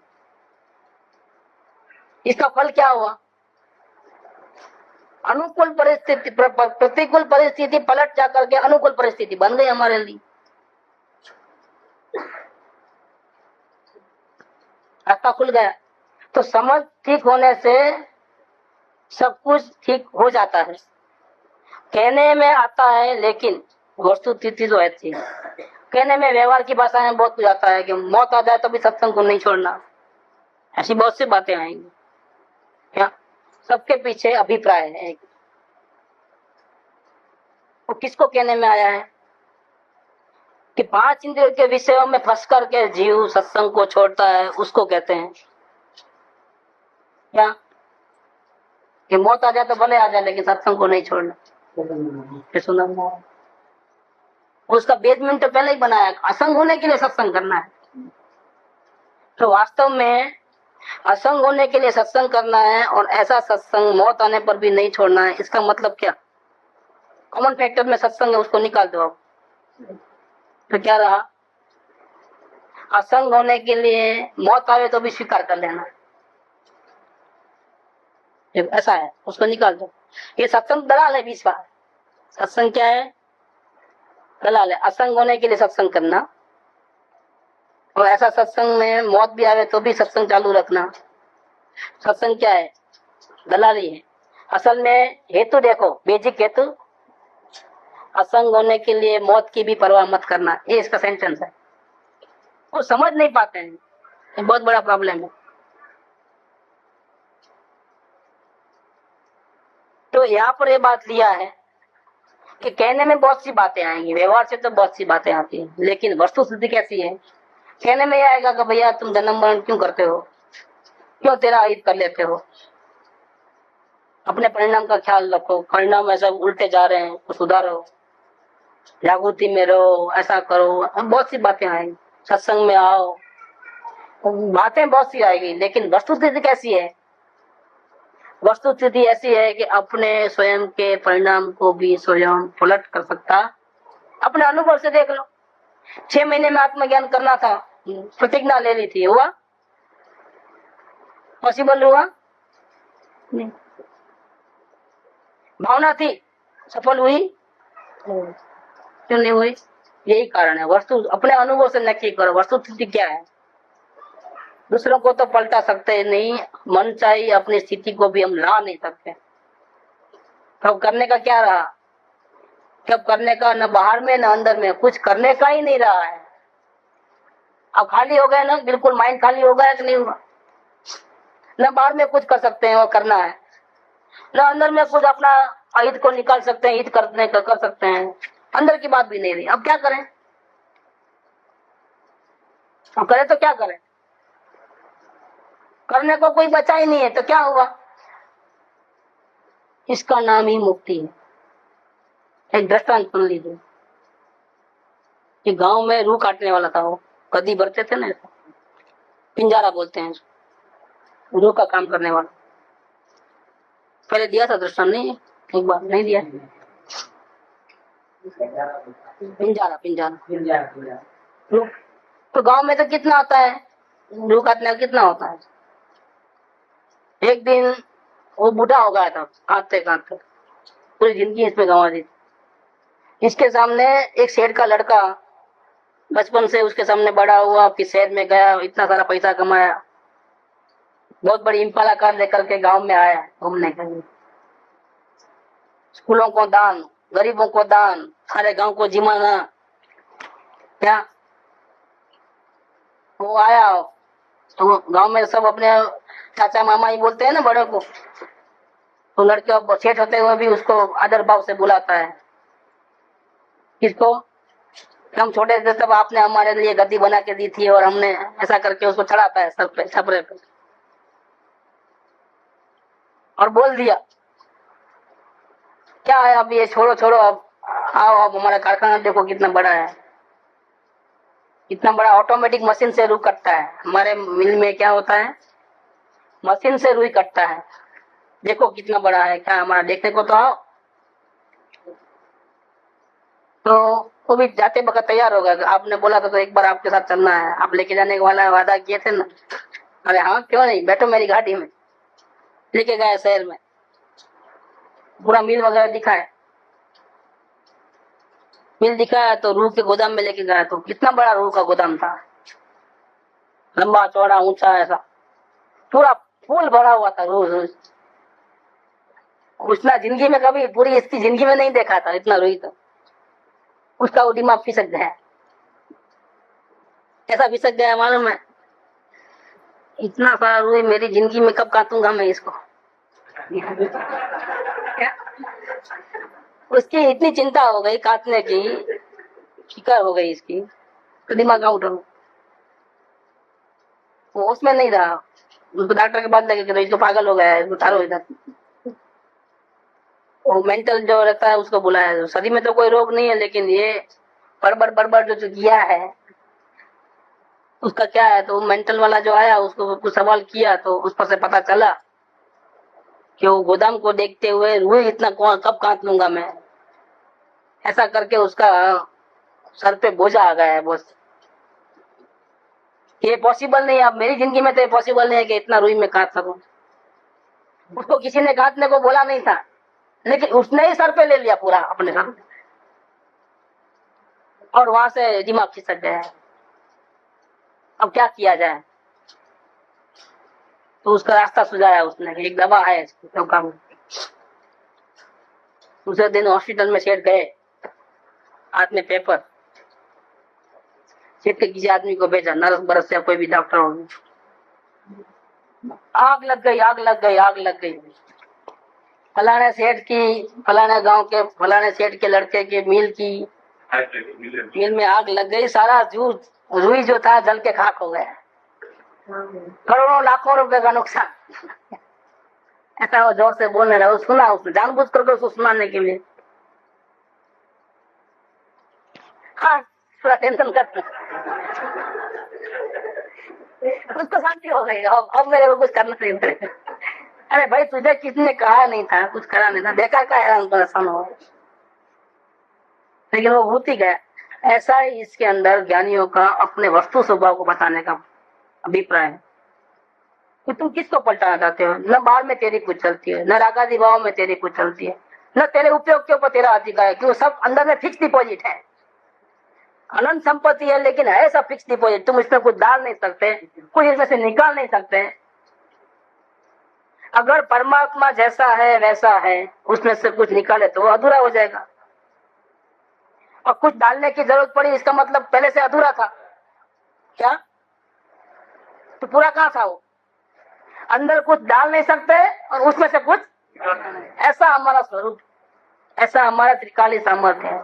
इसका फल क्या हुआ? अनुकूल परिस्थिति, प्रतिकूल परिस्थिति पलट जाकर के अनुकूल परिस्थिति बन गई हमारे लिए। रास्ता खुल गया। तो समझ ठीक होने से सब कुछ ठीक हो जाता है। कहने में आता है, लेकिन वस्तुस्थिति जो है थी, कहने में व्यवहार की भाषा में बहुत कुछ आता है कि मौत आ जाए तो भी सत्संग को नहीं छोड़ना, ऐसी बहुत सी बातें आएंगी। क्या सबके पीछे अभिप्राय है। वो किसको कहने में आया है कि 5 इंद्रियों के विषयों में फंस करके जीव सत्संग को छोड़ता है, उसको कहते हैं क्या कि मौत आ जाए तो भले आ जाए लेकिन सत्संग को नहीं छोड़ना। सुना उसका बेसमेंट तो पहले ही बनाया, असंग होने के लिए सत्संग करना है। तो वास्तव में असंग होने के लिए सत्संग करना है और ऐसा सत्संग मौत आने पर भी नहीं छोड़ना है। इसका मतलब क्या? कॉमन फैक्टर में सत्संग है, उसको निकाल दो आप, तो क्या रहा? असंग होने के लिए मौत आवे तो भी स्वीकार कर लेना, ऐसा है, उसको निकाल दो। ये सत्संग दलाल है 20 बार। सत्संग क्या है? दलाल है। असंग होने के लिए सत्संग करना और ऐसा सत्संग में मौत भी आवे तो भी सत्संग चालू रखना, सत्संग क्या है? दलाली है। असल में हेतु देखो, बेसिक हेतु, असंग होने के लिए मौत की भी परवाह मत करना, ये इसका सेंटेंस है। वो समझ नहीं पाते हैं, ये बहुत बड़ा प्रॉब्लम है। तो यहाँ पर ये बात लिया है कि कहने में बहुत सी बातें आएंगी, व्यवहार से तो बहुत सी बातें आती है, लेकिन वस्तु स्थिति कैसी है? कहने में यह आएगा कि भैया तुम जन्म मरण क्यों करते हो, क्यों तेरा अहित कर लेते हो, अपने परिणाम का ख्याल रखो, परिणाम ऐसा उल्टे जा रहे हैं तो सुधारो, जागृति में रहो, ऐसा करो, बहुत सी बातें आएंगी। सत्संग में आओ, बातें बहुत सी आएगी, लेकिन वस्तु स्थिति कैसी है? वस्तु स्थिति ऐसी है कि अपने स्वयं के परिणाम को भी स्वयं पलट कर सकता, अपने अनुभव से देख लो। 6 महीने में आत्मज्ञान करना था, प्रतिज्ञा ले ली थी, हुआ? पॉसिबल हुआ? नहीं। भावना थी, सफल हुई? क्यों नहीं हुई? यही कारण है। वस्तु अपने अनुभव से नक्की करो, वस्तु स्थिति क्या है। दूसरों को तो पलटा सकते नहीं, मन चाहिए, अपनी स्थिति को भी हम ला नहीं सकते। तब करने का क्या रहा? कब करने का, न बाहर में न अंदर में, कुछ करने का ही नहीं रहा है। अब खाली हो गए ना, बिल्कुल माइंड खाली हो गया कि नहीं हुआ? न बाहर में कुछ कर सकते हैं, वो करना है, न अंदर में कुछ अपना अहित को निकाल सकते हैं, हित करने का कर सकते हैं, अंदर की बात भी नहीं रही। अब क्या करें? अब करें तो क्या करें? करने को कोई बचा ही नहीं है, तो क्या हुआ? इसका नाम ही मुक्ति है। एक दृष्टांत सुन लीजिए। कि गांव में रूह काटने वाला था, वो कदी भरते थे ना, पिंजारा बोलते हैं, रूह का काम करने वाला। पहले दिया था दृष्टांत, नहीं एक बार नहीं दिया? पिंजारा पिंजारा रूह। तो गांव में तो कितना होता है, रूह काटने का कितना होता है। एक दिन वो बूढ़ा हो गया था, काटते काटते पूरी जिंदगी इसमें गंवा दी। इसके सामने एक सेठ का लड़का, बचपन से उसके सामने बड़ा हुआ, फिर शहर में गया, इतना सारा पैसा कमाया, बहुत बड़ी इम्पाला कार लेकर के गांव में आया घूमने के लिए। स्कूलों को दान, गरीबों को दान, सारे गांव को जिमाना। क्या वो आया तो गांव में सब अपने चाचा मामा ही बोलते हैं ना बड़े को, तो लड़के सेठ होते हुए भी उसको आदर भाव से बुलाता है। किसको? हम छोटे थे तब आपने हमारे लिए गद्दी बना के दी थी, और हमने ऐसा करके उसको चढ़ाता है सर पे, छपरे पे, और बोल दिया क्या है अब ये छोड़ो छोड़ो, अब आओ, अब हमारा कारखाना देखो कितना बड़ा है, कितना बड़ा ऑटोमेटिक मशीन से रुई कटता है। हमारे मिल में क्या होता है, मशीन से रुई कटता है, देखो कितना बड़ा है, क्या हमारा देखने को तो आओ। तो वो भी जाते वक्त तैयार हो गया, आपने बोला था तो एक बार आपके साथ चलना है, आप लेके जाने वाला वादा किए थे ना। अरे हाँ क्यों नहीं, बैठो मेरी गाड़ी में। लेके गए शहर में, पूरा मिल वगैरह दिखाया, मिल दिखाया तो रूह के गोदाम में लेके गया, तो कितना बड़ा रूह का गोदाम था, लंबा चौड़ा ऊंचा, ऐसा पूरा फूल भरा हुआ था रूह। उसने जिंदगी में कभी पूरी इसकी जिंदगी में नहीं देखा था इतना रूही। तो उसका वो दिमाग फिसक गया, कैसा फिसक गया मालूम है? इतना सारा रूही मेरी जिंदगी में कब काटूंगा मैं इसको। उसकी इतनी चिंता हो गई काटने की, फिकर हो गई इसकी, तो दिमाग आउट हो, वो उसमें नहीं रहा। उसको डॉक्टर के पास लेके, इसको पागल हो गया है, उतारो इधर। वो मेंटल जो रहता है उसको बुलाया। शरीर में तो कोई रोग नहीं है, लेकिन ये बड़बड़ जो किया है उसका क्या है। तो मेंटल वाला जो आया उसको कुछ सवाल किया, तो उस पर से पता चला कि वो गोदाम को देखते हुए रूह इतना कब काट लूंगा मैं, ऐसा करके उसका सर पे बोझा आ गया है। बस ये पॉसिबल नहीं है, अब मेरी जिंदगी में तो ये पॉसिबल नहीं है कि इतना रूही में काट सकूं। उसको किसी ने काटने को बोला नहीं था, लेकिन उसने ही सर पे ले लिया पूरा अपने सर, और वहां से दिमाग खिसक गया है। अब क्या किया जाए? तो उसका रास्ता सुझाया उसने, एक दवा है इसकी तो काम। दूसरे दिन हॉस्पिटल में सेठ गए, हाथ में पेपर, सेठ के किसी आदमी को भेजा, नर्स बरस या कोई भी डॉक्टर हो। आग लग गई, आग लग गई, आग लग गई। फलाने सेठ की, फलाने गांव के, फलाने सेठ के लड़के के मिल में आग लग गई। सारा जूस रुई जो था जल के खाक हो गया, करोड़ों लाखों रुपए का नुकसान। ऐसा वो जोर से बोलने लगा, सुना उसने, जानबूझ करके उसको सुनाने के लिए। हाँ, थोड़ा टेंशन करते, उसको शांति हो गई। अब मेरे को कुछ करना नहीं पड़ेगा। अरे भाई, तुझे किसने कहा नहीं था, कुछ करा नहीं था, देखा का हैरान परेशान हो, लेकिन वो भूत ही गया। ऐसा ही इसके अंदर ज्ञानियों का अपने वस्तु स्वभाव को बताने का अभिप्राय है कि तुम किसको पलटाना चाहते हो। न बाहर में तेरी कुछ चलती है, न रागादि भाव में तेरी कुछ चलती है, न तेरे उपयोग के ऊपर तेरा अधिकार है, क्यों सब अंदर में फिक्स डिपॉजिट है। अनंत संपत्ति है, लेकिन है सब फिक्स डिपॉजिट। तुम इसमें कुछ डाल नहीं सकते, कुछ इसमें से निकाल नहीं सकते। अगर परमात्मा जैसा है वैसा है, उसमें से कुछ निकाले तो वो अधूरा हो जाएगा, और कुछ डालने की जरूरत पड़ी, इसका मतलब पहले से अधूरा था क्या? तो पूरा कहाँ था वो? अंदर कुछ डाल नहीं सकते और उसमें से कुछ, ऐसा हमारा स्वरूप, ऐसा हमारा त्रिकाली सामर्थ्य है।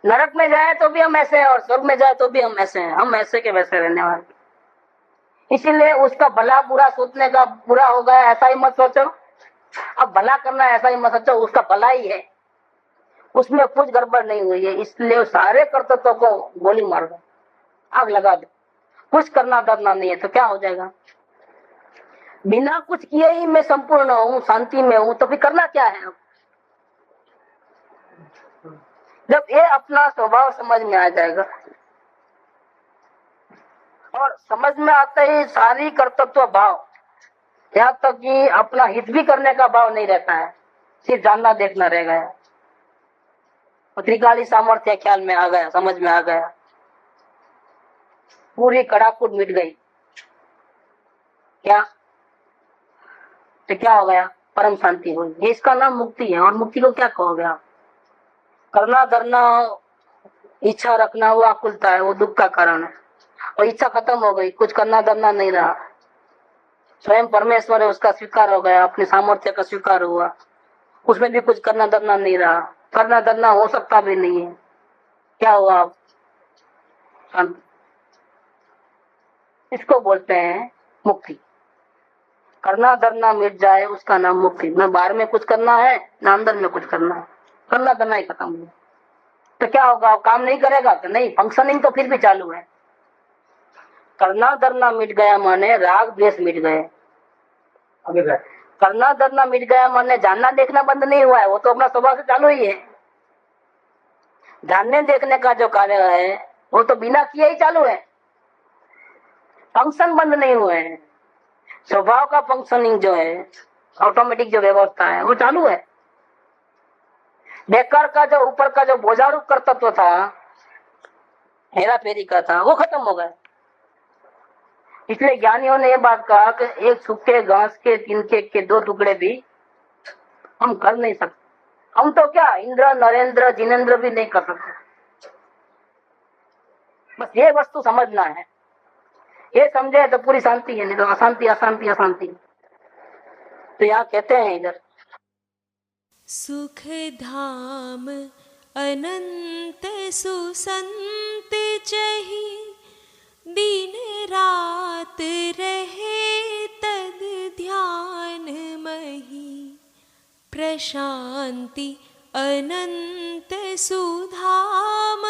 नरक में जाए तो भी हम ऐसे हैं, और स्वर्ग में जाए तो भी हम ऐसे हैं। हम ऐसे के वैसे रहने वाले। इसीलिए उसका भला बुरा सोचने का, बुरा हो गया ऐसा ही मत सोचो, अब भला करना है ऐसा ही मत सोचो, उसका भला ही है, उसमें कुछ गड़बड़ नहीं हुई है। इसलिए सारे कर्तव्यों को गोली मार दो, आग लगा दो, कुछ करना डरना नहीं है, तो क्या हो जाएगा? बिना कुछ किए ही मैं संपूर्ण हूँ, शांति में हूँ, तो फिर करना क्या है? अब जब ये अपना स्वभाव समझ में आ जाएगा, और समझ में आते ही सारी कर्तव्य भाव, यहाँ तक कि अपना हित भी करने का भाव नहीं रहता है, सिर्फ जानना देखना रह गया। त्रिकाली सामर्थ्य ख्याल में आ गया, समझ में आ गया, पूरी कड़ाकुट मिट गई। क्या? तो क्या हो गया? परम शांति हुई। इसका नाम मुक्ति है। और मुक्ति को क्या कहोगे आप? करना धरना, इच्छा रखना, वो आकुलता है, वो दुख का कारण है। और इच्छा खत्म हो गई, कुछ करना धरना नहीं रहा, स्वयं परमेश्वर है, उसका स्वीकार हो गया, अपने सामर्थ्य का स्वीकार हुआ, उसमें भी कुछ करना धरना नहीं रहा, करना धरना हो सकता भी नहीं है। क्या हुआ? आप शांति, इसको बोलते हैं मुक्ति। करना धरना मिट जाए, उसका नाम मुक्ति। न बाहर में कुछ करना है, न अंदर में कुछ करना है, करना धरना ही खत्म हुआ। तो क्या होगा? काम नहीं करेगा तो नहीं, फंक्शनिंग तो फिर भी चालू है। करना धरना मिट गया माने राग द्वेष मिट गए। करना धरना मिट गया माने जानना देखना बंद नहीं हुआ है, वो तो अपना स्वभाव से चालू ही है। जानने देखने का जो कार्य है वो तो बिना किए ही चालू है, फंक्शन बंद नहीं हुए हैं। स्वभाव का फंक्शनिंग जो है, ऑटोमेटिक जो व्यवस्था है, वो चालू है। बेकार का जो ऊपर का जो बोझारू कर्तव्य था, हेरा फेरी का था, वो खत्म हो गया। इसलिए ज्ञानियों ने ये बात कहा कि एक सूखे घास के तिनके के दो टुकड़े भी हम कर नहीं सकते। हम तो क्या, इंद्र नरेंद्र जिनेंद्र भी नहीं कर सकते। बस ये वस्तु समझना है, ये समझे तो पूरी शांति है, नहीं तो अशांति अशांति अशांति। तो यहाँ कहते हैं इधर, सुख धाम अनंत सुसंत चही, दिन रात रहे तद ध्यान मही, प्रशांति अनंत सुधाम